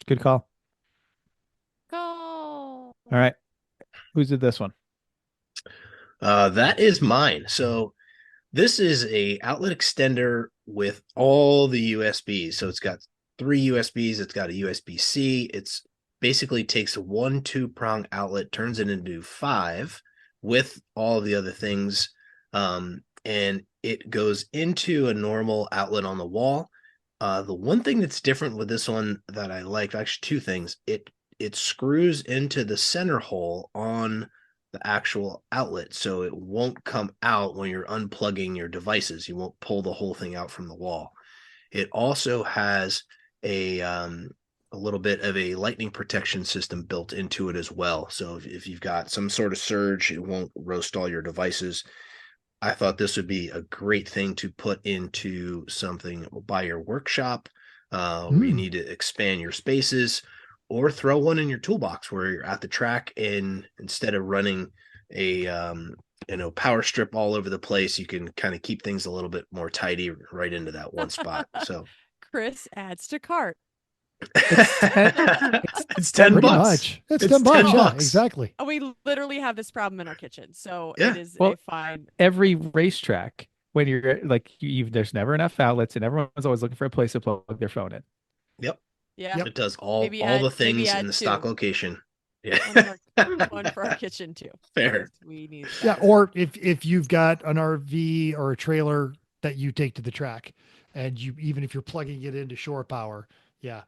Good call. Go. All right. Who's did this one? That is mine. So this is a outlet extender with all the USBs. So it's got 3 USBs. It's got a USB-C. It's basically takes one 2-prong outlet, turns it into 5 with all of the other things. And it goes into a normal outlet on the wall. The one thing that's different with this one that I like, actually two things, it screws into the center hole on the actual outlet, so it won't come out when you're unplugging your devices. You won't pull the whole thing out from the wall. It also has a little bit of a lightning protection system built into it as well. So if you've got some sort of surge, it won't roast all your devices. I thought this would be a great thing to put into something by your workshop where you need to expand your spaces, or throw one in your toolbox where you're at the track, and instead of running a power strip all over the place, you can kind of keep things a little bit more tidy right into that one spot. So Chris adds to cart. it's 10 Pretty bucks. much. It's It's 10 bucks. 10 Yeah, bucks. exactly. We literally have this problem in our kitchen, so Yeah. it is Well, a fine. every racetrack, when you're like, there's never enough outlets, and everyone's always looking for a place to plug their phone in. Yep. Yeah, Yep. It does all Maybe the maybe things in add the stock 2. location. One, Yeah. one for our kitchen too. Fair. Because we need Yeah, that. or if you've got an RV or a trailer that you take to the track, and you even if you're plugging it into shore power, yeah,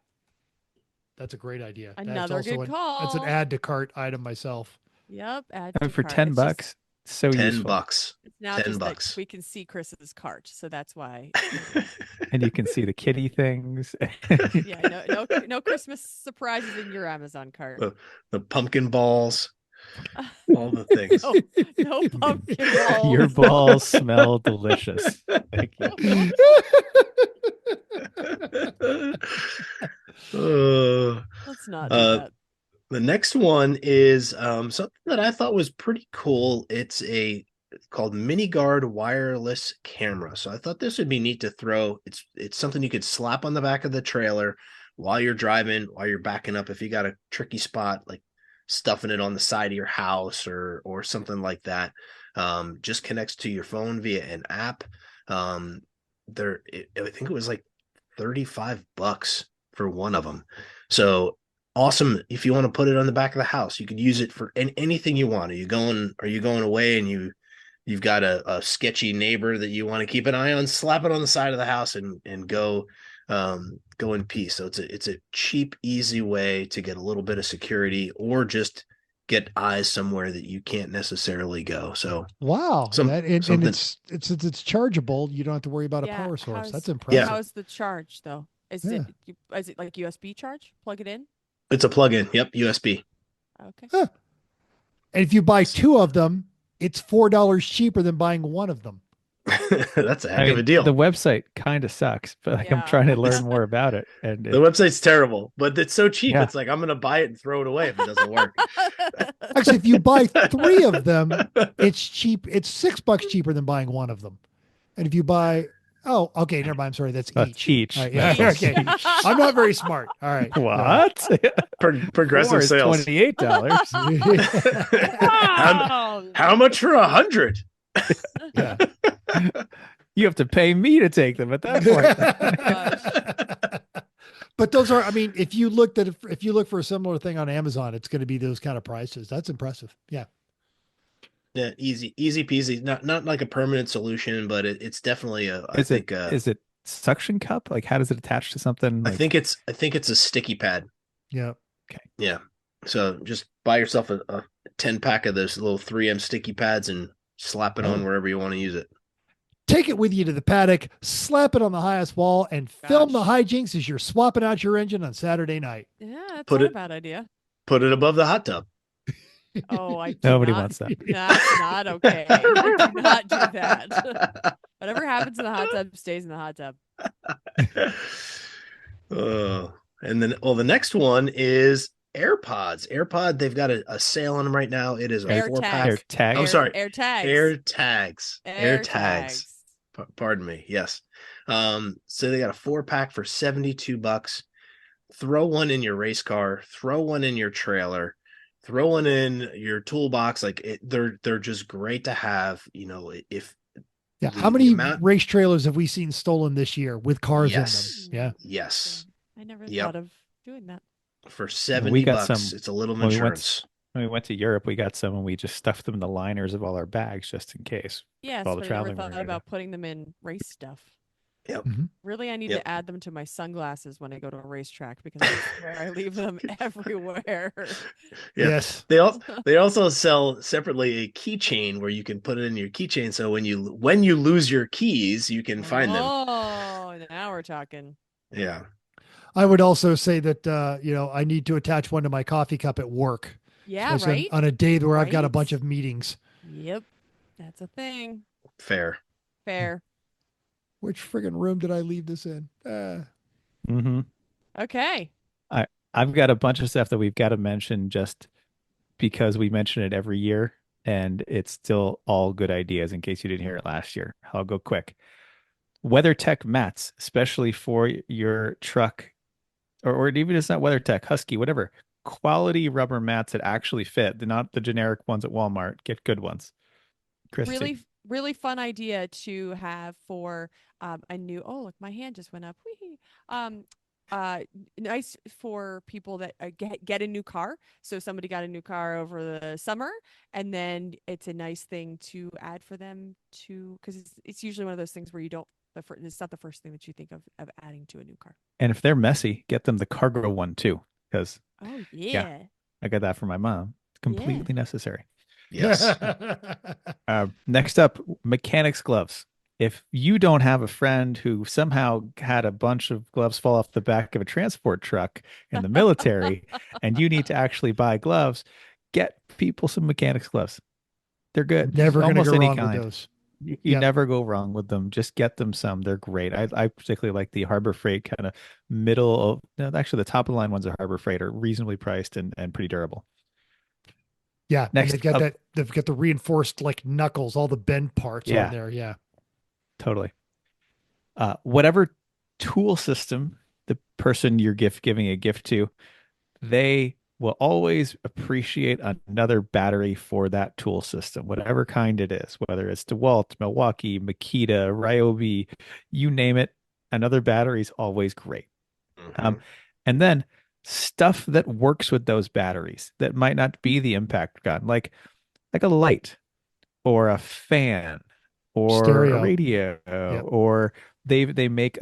That's a great idea. That's Another also good that's an call. add to cart item myself. Yep, add I mean, to for cart. 10 It's just bucks, so 10 useful. bucks. it's now 10 just that bucks. we can see Chris's cart, so that's why. And you can see the kitty things. Yeah, no Christmas surprises in your Amazon cart. The pumpkin balls, all the things. No pumpkin balls. Your balls smell delicious. Thank you. Uh, Let's not do uh, that. the next one is something that I thought was pretty cool. It's called Mini Guard wireless camera. So I thought this would be neat to throw. It's something you could slap on the back of the trailer while you're driving, while you're backing up. If you got a tricky spot, like stuffing it on the side of your house or something like that, just connects to your phone via an app. I think it was like $35 for one of them. So awesome. If you want to put it on the back of the house, you could use it for anything you want. Are you going away and you've got a sketchy neighbor that you want to keep an eye on? Slap it on the side of the house and go in peace. So it's a cheap, easy way to get a little bit of security or just get eyes somewhere that you can't necessarily go. So Wow. And something. it's chargeable. You don't have to worry about a Yeah, power source. That's Yeah. impressive. How's the charge though? Is Yeah. it like USB charge? Plug it in? It's a plug-in. Yep, USB. Okay. Huh. And if you buy two of them, it's $4 cheaper than buying one of them. That's a heck of a deal. The website kind of sucks, but like I'm Yeah. trying to learn more about it. And The website's terrible, but it's so cheap. Yeah. It's like I'm going to buy it and throw it away if it doesn't work. Actually, if you buy three of them, it's cheap. It's $6 cheaper than buying one of them. And if you buy, oh, okay, never mind. I'm sorry. That's each. each. All right, yeah, Each. okay. I'm not very smart. All right. What? Progressive Four is sales. $28. Wow. How much for 100? Yeah. You have to pay me to take them at that point. But those are, I mean, if you look for a similar thing on Amazon, it's going to be those kind of prices. That's impressive. Yeah. Yeah, easy peasy. Not like a permanent solution, but it's definitely Is it suction cup? Like how does it attach to something? I Like, think it's a sticky pad. Yeah. Yeah. So just buy yourself a 10 pack of those little 3M sticky pads and slap it on wherever you want to use it. Take it with you to the paddock, slap it on the highest wall, and film the hijinks as you're swapping out your engine on Saturday night. Yeah, that's Put not it- a bad idea. Put it above the hot tub. Oh, I do Nobody not- wants that. That's not okay. I do not do that. Whatever happens in the hot tub stays in the hot tub. And then, the next one is AirPods. They've got a sale on them right now. It is a Air 4-pack. Air tag. I'm sorry. Air tags. Air tags. Air tags. Pardon me. Yes. So they got a 4-pack for $72. Throw one in your race car. Throw one in your trailer. Throw one in your toolbox. Like they're just great to have. You know, if Yeah. the How many amount- race trailers have we seen stolen this year with cars Yes. in them? Yeah. Yes, I never Yep. thought of doing that. for $70 We got bucks, some it's a little when we went- insurance. When we went to Europe, we got some and we just stuffed them in the liners of all our bags just in case. Yes, all the but I never traveling we're thought gonna do. about putting them in race stuff. Yep. Really, I need Yep. to add them to my sunglasses when I go to a racetrack because I swear I leave them everywhere. Yeah. Yes. They also sell separately a keychain where you can put it in your keychain. So when you lose your keys, you can find them. Oh, now we're talking. Yeah. I would also say that, I need to attach one to my coffee cup at work. Yeah, especially right. on a day where I've got a Right. bunch of meetings. Yep, that's a thing. Fair. Fair. Which friggin' room did I leave this in? Mm-hmm. Okay. I've got a bunch of stuff that we've got to mention just because we mention it every year and it's still all good ideas in case you didn't hear it last year. I'll go quick. WeatherTech mats, especially for your truck or even it's not WeatherTech, Husky, whatever. Quality rubber mats that actually fit. They're not the generic ones at Walmart. Get good ones. Christy. Really fun idea to have for a new. Oh, look, my hand just went up. Whee! Nice for people that get a new car. So somebody got a new car over the summer, and then it's a nice thing to add for them to because it's usually one of those things where you don't. It's not the first thing that you think of adding to a new car. And if they're messy, get them the cargo one too. because Oh yeah, yeah. I got that from my mom. It's Yeah. completely necessary. Yes. Next up, mechanics gloves. If you don't have a friend who somehow had a bunch of gloves fall off the back of a transport truck in the military and you need to actually buy gloves, get people some mechanics gloves. They're good. Never going to go Almost any wrong with kind. those. You Yep. never go wrong with them. Just get them some. They're great. I particularly like the Harbor Freight kind of middle of, no, actually the top of the line ones are Harbor Freight are reasonably priced and pretty durable. Yeah. And Next up, they've got the reinforced like knuckles, all the bend parts on yeah, there. Yeah. totally. Whatever tool system the person you're giving a gift to, they will always appreciate another battery for that tool system, whatever kind it is, whether it's DeWalt, Milwaukee, Makita, Ryobi, you name it, another battery is always great. Hmm. Um, and then stuff that works with those batteries that might not be the impact gun, like a light or a fan or a Stereo. radio, Yep. or they make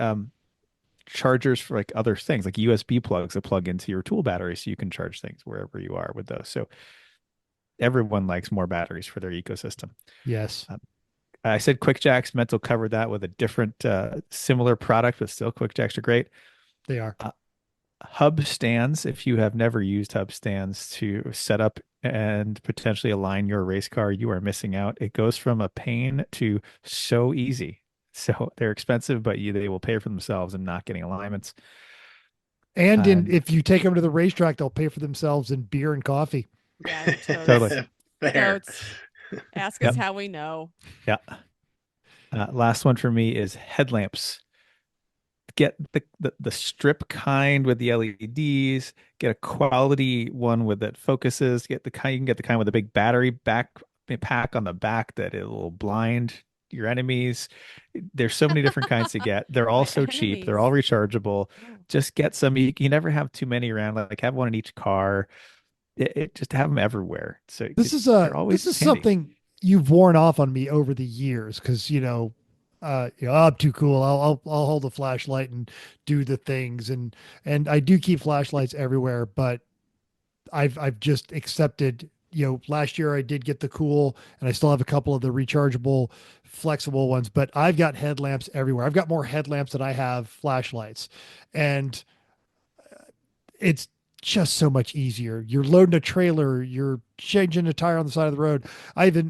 chargers for like other things, like USB plugs that plug into your tool battery so you can charge things wherever you are with those. So everyone likes more batteries for their ecosystem. Yes, Um, I said quick jacks, meant to cover that with a different similar product, but still quick jacks are great. they are. Uh, Hub stands, if you have never used hub stands to set up and potentially align your race car, you are missing out. It goes from a pain to so easy. So they're expensive, but they will pay for themselves and not getting alignments. And And if you take them to the racetrack, they'll pay for themselves in beer and coffee. Yeah. totally. Totes. Fair. Totes. Ask us Yep. how we know. Yeah. Last one for me is headlamps. Get the strip kind with the LEDs. Get a quality one with that focuses. Get the kind, you can get the kind with a big battery pack on the back that it will blind your enemies. There's so many different kinds to get. They're all My so cheap. They're enemies. all rechargeable. Oh. Just get some. You never have too many around. Like have one in each car. It just have them everywhere. So they're This always is handy. something you've worn off on me over the years because I'm too cool. I'll hold a flashlight and do the things, and I do keep flashlights everywhere, but I've just accepted. Last year I did get the cool, and I still have a couple of the rechargeable, flexible ones, but I've got headlamps everywhere. I've got more headlamps than I have flashlights, and it's just so much easier. You're loading a trailer, you're changing a tire on the side of the road.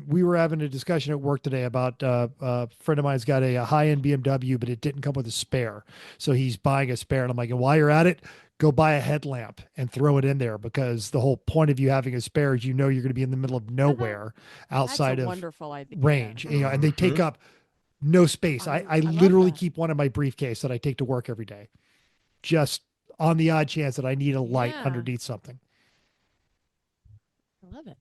We were having a discussion at work today about a friend of mine's got a high-end BMW, but it didn't come with a spare. So he's buying a spare. And I'm like, and while you're at it, go buy a headlamp and throw it in there, because the whole point of you having a spare is you're going to be in the middle of nowhere That's a outside of wonderful idea. range, and they take Hmm. up no space. I I love literally that. keep one in my briefcase that I take to work every day, just on the odd chance that I need a light Yeah. underneath something. I love it.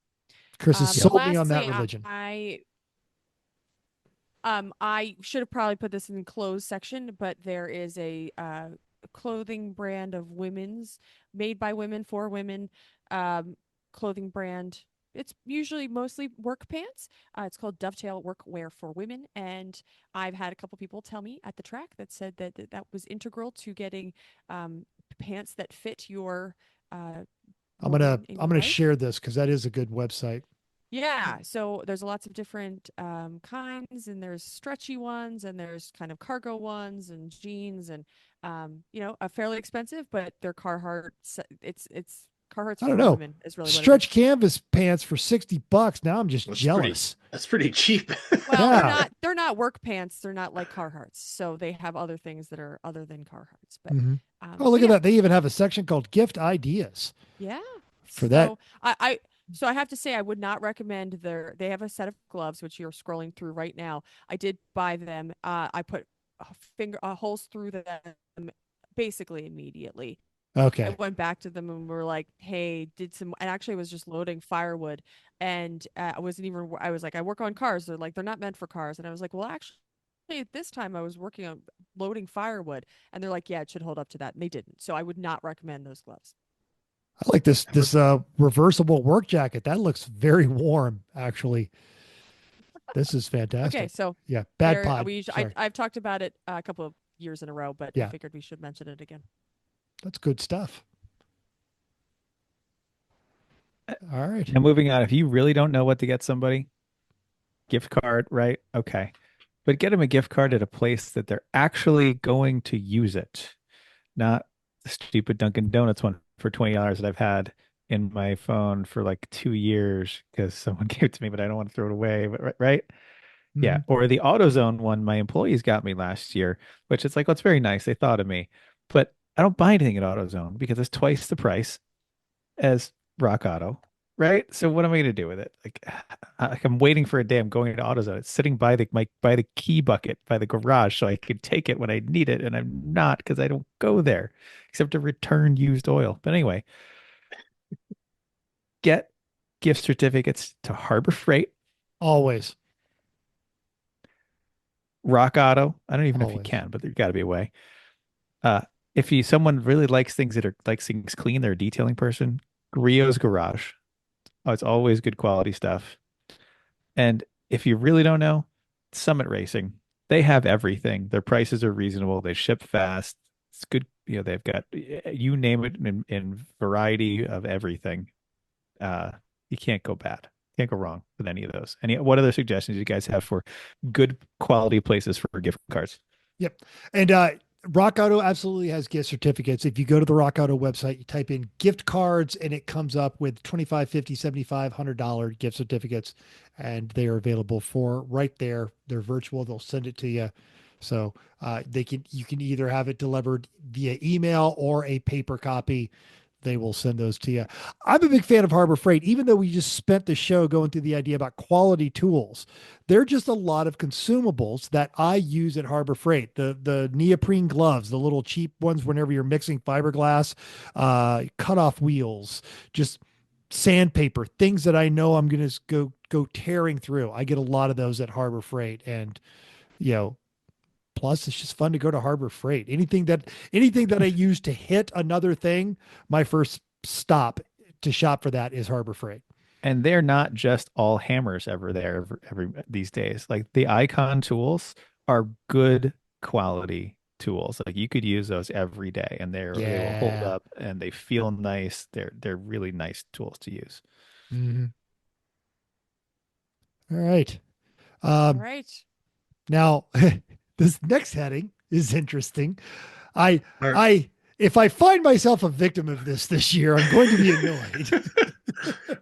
Chris has Yep. sold me on that Lastly, religion. I should have probably put this in the closed section, but there is a clothing brand of women's, made by women for women, um, clothing brand. It's usually mostly work pants. It's called Dovetail Workwear for Women, and I've had a couple people tell me at the track that said that was integral to getting pants that fit your woman in I'm your gonna life. share this because that is a good website. Yeah, so there's lots of different kinds, and there's stretchy ones, and there's kind of cargo ones, and jeans, and fairly expensive, but they're Carhartt. It's Carhartt's I don't for know. women is really what it is. Stretch canvas pants for $60. Now I'm just That's pretty. jealous. That's pretty cheap. Well, they're Yeah. not they're not work pants. They're not like Carhartts, so they have other things that are other than Carhartts. But Hmm. Oh, look but at yeah, that. They even have a section called gift ideas yeah. for that. So I have to say I would not recommend they have a set of gloves which you're scrolling through right now. I did buy them. I put holes through them basically immediately. I Okay. went back to them and were like, "Hey, did some." And actually, I was just loading firewood, and I wasn't even. I was like, "I work on cars." They're like, "They're not meant for cars." And I was like, "Well, actually, this time I was working on loading firewood," and they're like, "Yeah, it should hold up to that," and they didn't. So I would not recommend those gloves. I like this Ever- reversible work jacket. That looks very warm, actually. This is Okay, fantastic. so Yeah. Bad there pod. we. Sorry. I've talked about it a couple of years in a row, but I Yeah. figured we should mention it again. That's good stuff. All right. Now, moving on, if you really don't know what to get somebody, gift card, right? Okay. But get them a gift card at a place that they're actually going to use it, not the stupid Dunkin' Donuts one for $20 that I've had in my phone for like 2 years because someone gave it to me, but I don't want to throw it away. But right? Yeah. Mhm. Or the AutoZone one my employees got me last year, which it's like, well, it's very nice. They thought of me. But I don't buy anything at AutoZone because it's twice the price as Rock Auto, right? So what am I going to do with it? Like I'm waiting for a day. I'm going to AutoZone. It's sitting by the key bucket by the garage, so I can take it when I need it, and I'm not because I don't go there except to return used oil. But anyway, get gift certificates to Harbor Freight, Always. Rock Auto. I don't even know if you Always. can, but there's got to be a way. Uh, if you someone really likes things that are likes things clean, they're a detailing person. Griot's Garage. Oh, it's always good quality stuff. And if you really don't know, Summit Racing, they have everything. Their prices are reasonable. They ship fast. It's good. They've got you name it in variety of everything. Uh, you can't go bad. Can't go wrong with any of those. What other suggestions you guys have for good quality places for gift cards? Yep. And Rock Auto absolutely has gift certificates. If you go to the Rock Auto website, you type in gift cards and it comes up with 25, 50, 75, $100 gift certificates and they are available for right there. They're virtual. They'll send it to you. So you can either have it delivered via email or a paper copy. They will send those to you. I'm a big fan of Harbor Freight, even though we just spent the show going through the idea about quality tools. They're just a lot of consumables that I use at Harbor Freight. The neoprene gloves, the little cheap ones whenever you're mixing fiberglass, cutoff wheels, just sandpaper, things that I know I'm going to go tearing through. I get a lot of those at Harbor Freight, and you know, plus it's just fun to go to Harbor Freight. Anything that I use to hit another thing, my first stop to shop for that is Harbor Freight. And they're not just all hammers ever there every these days. Like the Icon tools are good quality tools. Like you could use those every day and they will hold Yeah. up and they feel nice. They're really nice tools to use. Mhm. All right. All Um, right. Now this next heading is interesting. I All right. I if I find myself a victim of this year, I'm going to be annoyed.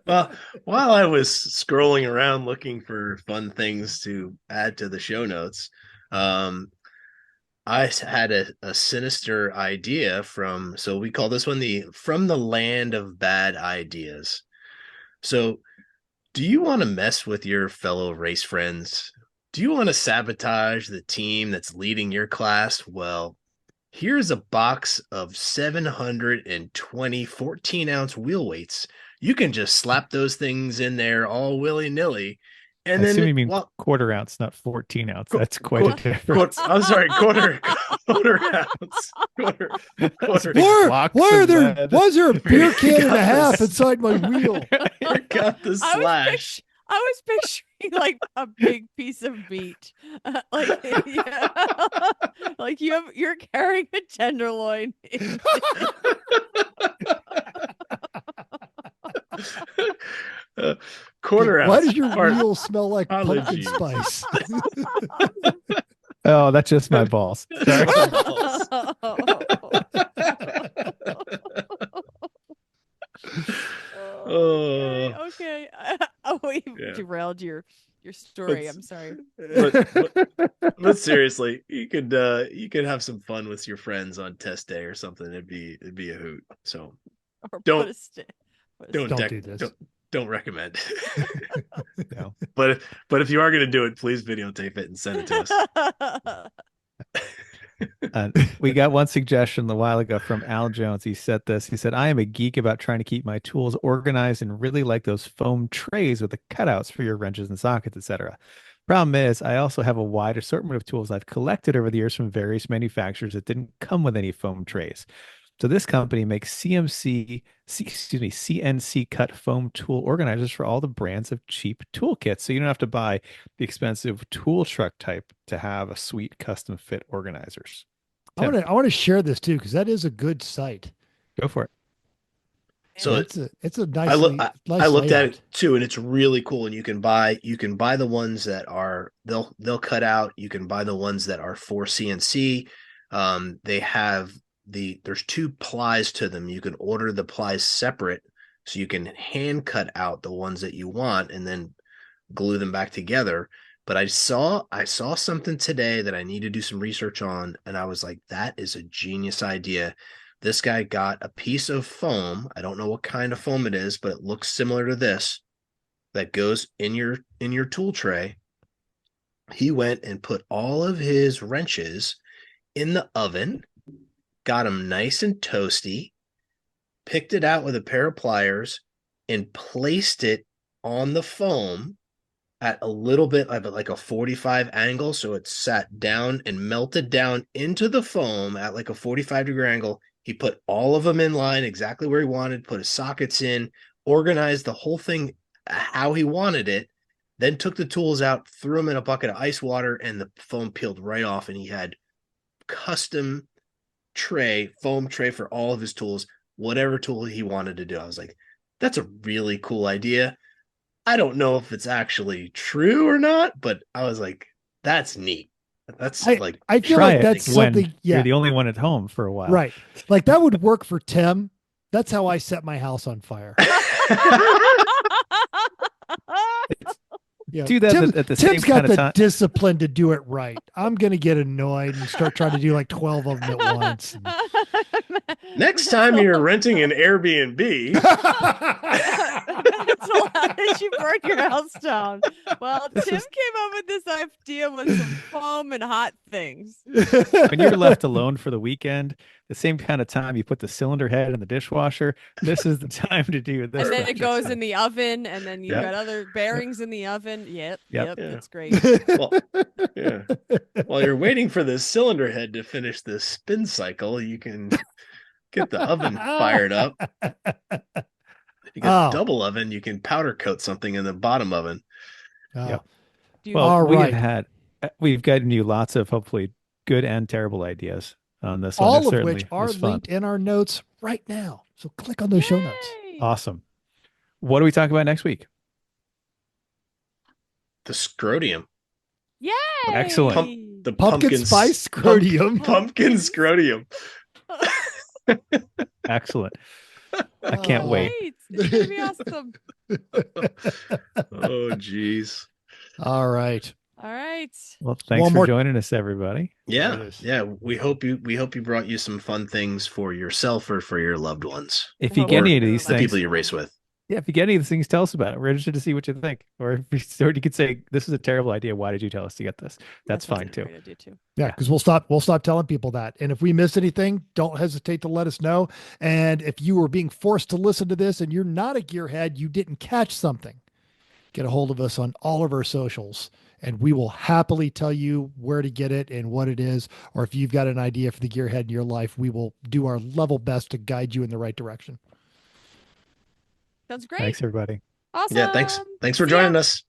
Well, while I was scrolling around looking for fun things to add to the show notes, um, had a sinister idea so we call this one the From the Land of Bad Ideas. So, do you want to mess with your fellow race friends? Do you want to sabotage the team that's leading your class? Well, here's a box of 720 14-ounce wheel weights. You can just slap those things in there all willy-nilly. I And assume then, you mean well, quarter ounce, not 14 ounce. qu- That's quite a qu- difference. I'm sorry, quarter ounce. Quarter, Those quarter. big blocks of lead. Why is there a beer can and a Got half this. inside my wheel? Got the I was slash. I was picturing like a big piece of meat, like yeah. Like you're carrying a tenderloin. uh, quarter Why ounce. does your Part, wheel smell like pumpkin apologies. spice? Oh, that's just my balls. Sorry. Okay, Oh, okay. Oh, we yeah. derailed your story. But, I'm sorry. but seriously, you could have some fun with your friends on test day or something. It'd be a hoot. So Or don't put a don't Don't stick. do this. don't recommend. No. But if you are going to do it, please videotape it and send it to us. We got one suggestion a while ago from Al Jones. He said this. He said, I am a geek about trying to keep my tools organized and really like those foam trays with the cutouts for your wrenches and sockets, etc. Problem is, I also have a wide assortment of tools I've collected over the years from various manufacturers that didn't come with any foam trays. So this company makes CNC cut foam tool organizers for all the brands of cheap toolkits. So you don't have to buy the expensive tool truck type to have a sweet custom fit organizers. Tim, I want to share this too because that is a good site. go for it. So it's a I look nice I looked at layout. it too, and it's really cool. And you can buy the ones that are they'll cut out. You can buy the ones that are for CNC. They have there's two plies to them. You can order the plies separate, so you can hand cut out the ones that you want and then glue them back together. But I saw something today that I need to do some research on, and I was like, that is a genius idea. This guy got a piece of foam. I don't know what kind of foam it is, but it looks similar to this that goes in your tool tray. He went and put all of his wrenches in the oven, got them nice and toasty, picked it out with a pair of pliers, and placed it on the foam at a little bit of like a 45 angle. So it sat down and melted down into the foam at like a 45-degree angle. He put all of them in line exactly where he wanted, put his sockets in, organized the whole thing how he wanted it, then took the tools out, threw them in a bucket of ice water, and the foam peeled right off. And he had custom foam tray for all of his tools, whatever tool he wanted to do. I was like, that's a really cool idea. I don't know if it's actually true or not, but I was like, that's neat. That's I feel like that's something. Yeah, you're the only one at home for a while, right? Like that would work for Tim. That's how I set my house on fire. Yeah, do that at the same Tim's got kind of the time. discipline to do it right. I'm gonna get annoyed and start trying to do like 12 of them at once. Next time you're renting an Airbnb, that's a lot as you burn your house down. Well, Tim came up with this idea with some foam and hot things. When you're left alone for the weekend, the same kind of time you put the cylinder head in the dishwasher, this is the time to do this. And then it goes in the oven, and then you've got other bearings in the oven. Yep, that's great. Well, yeah. While you're waiting for the cylinder head to finish the spin cycle, you can get the oven fired up. If you got a double oven, you can powder coat something in the bottom oven. Yep. Well, we've gotten you lots of hopefully good and terrible ideas on this. All of which are linked in our notes right now. So click on those show notes. Awesome. What do we talk about next week? The scrotium. Yay! Excellent. The pumpkin spice scrotium. Pumpkin scrotium. Excellent. I can't wait. It's gonna be awesome. Oh, geez. All right. Well, thanks for joining us, everybody. Yeah. We hope you brought you some fun things for yourself or for your loved ones. If you get any of these the things, people you race with. Yeah, if you get any of these things, tell us about it. We're interested to see what you think. Or you could say, this is a terrible idea. Why did you tell us to get this? That's fine too. Yeah, because we'll stop telling people that. And if we miss anything, don't hesitate to let us know. And if you were being forced to listen to this and you're not a gearhead, you didn't catch something, get a hold of us on all of our socials. And we will happily tell you where to get it and what it is. Or if you've got an idea for the gearhead in your life, we will do our level best to guide you in the right direction. Sounds great. Thanks, everybody. Awesome. Yeah, thanks for joining us.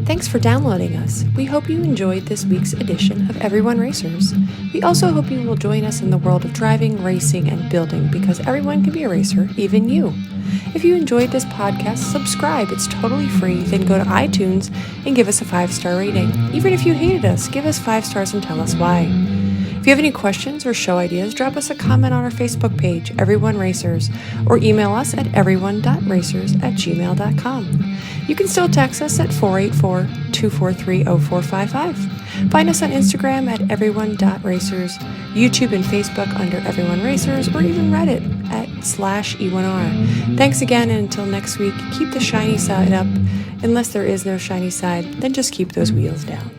Thanks for downloading us. We hope you enjoyed this week's edition of Everyone Racers. We also hope you will join us in the world of driving, racing, and building, because everyone can be a racer, even you. If you enjoyed this podcast, subscribe. It's totally free. Then go to iTunes and give us a 5-star rating. Even if you hated us, give us 5 stars and tell us why. If you have any questions or show ideas, drop us a comment on our Facebook page, Everyone Racers, or email us at everyone.racers@gmail.com. You can still text us at 484-243-0455. Find us on Instagram at everyone.racers, YouTube and Facebook under Everyone Racers, or even Reddit at /E1R. Thanks again, and until next week, keep the shiny side up. Unless there is no shiny side, then just keep those wheels down.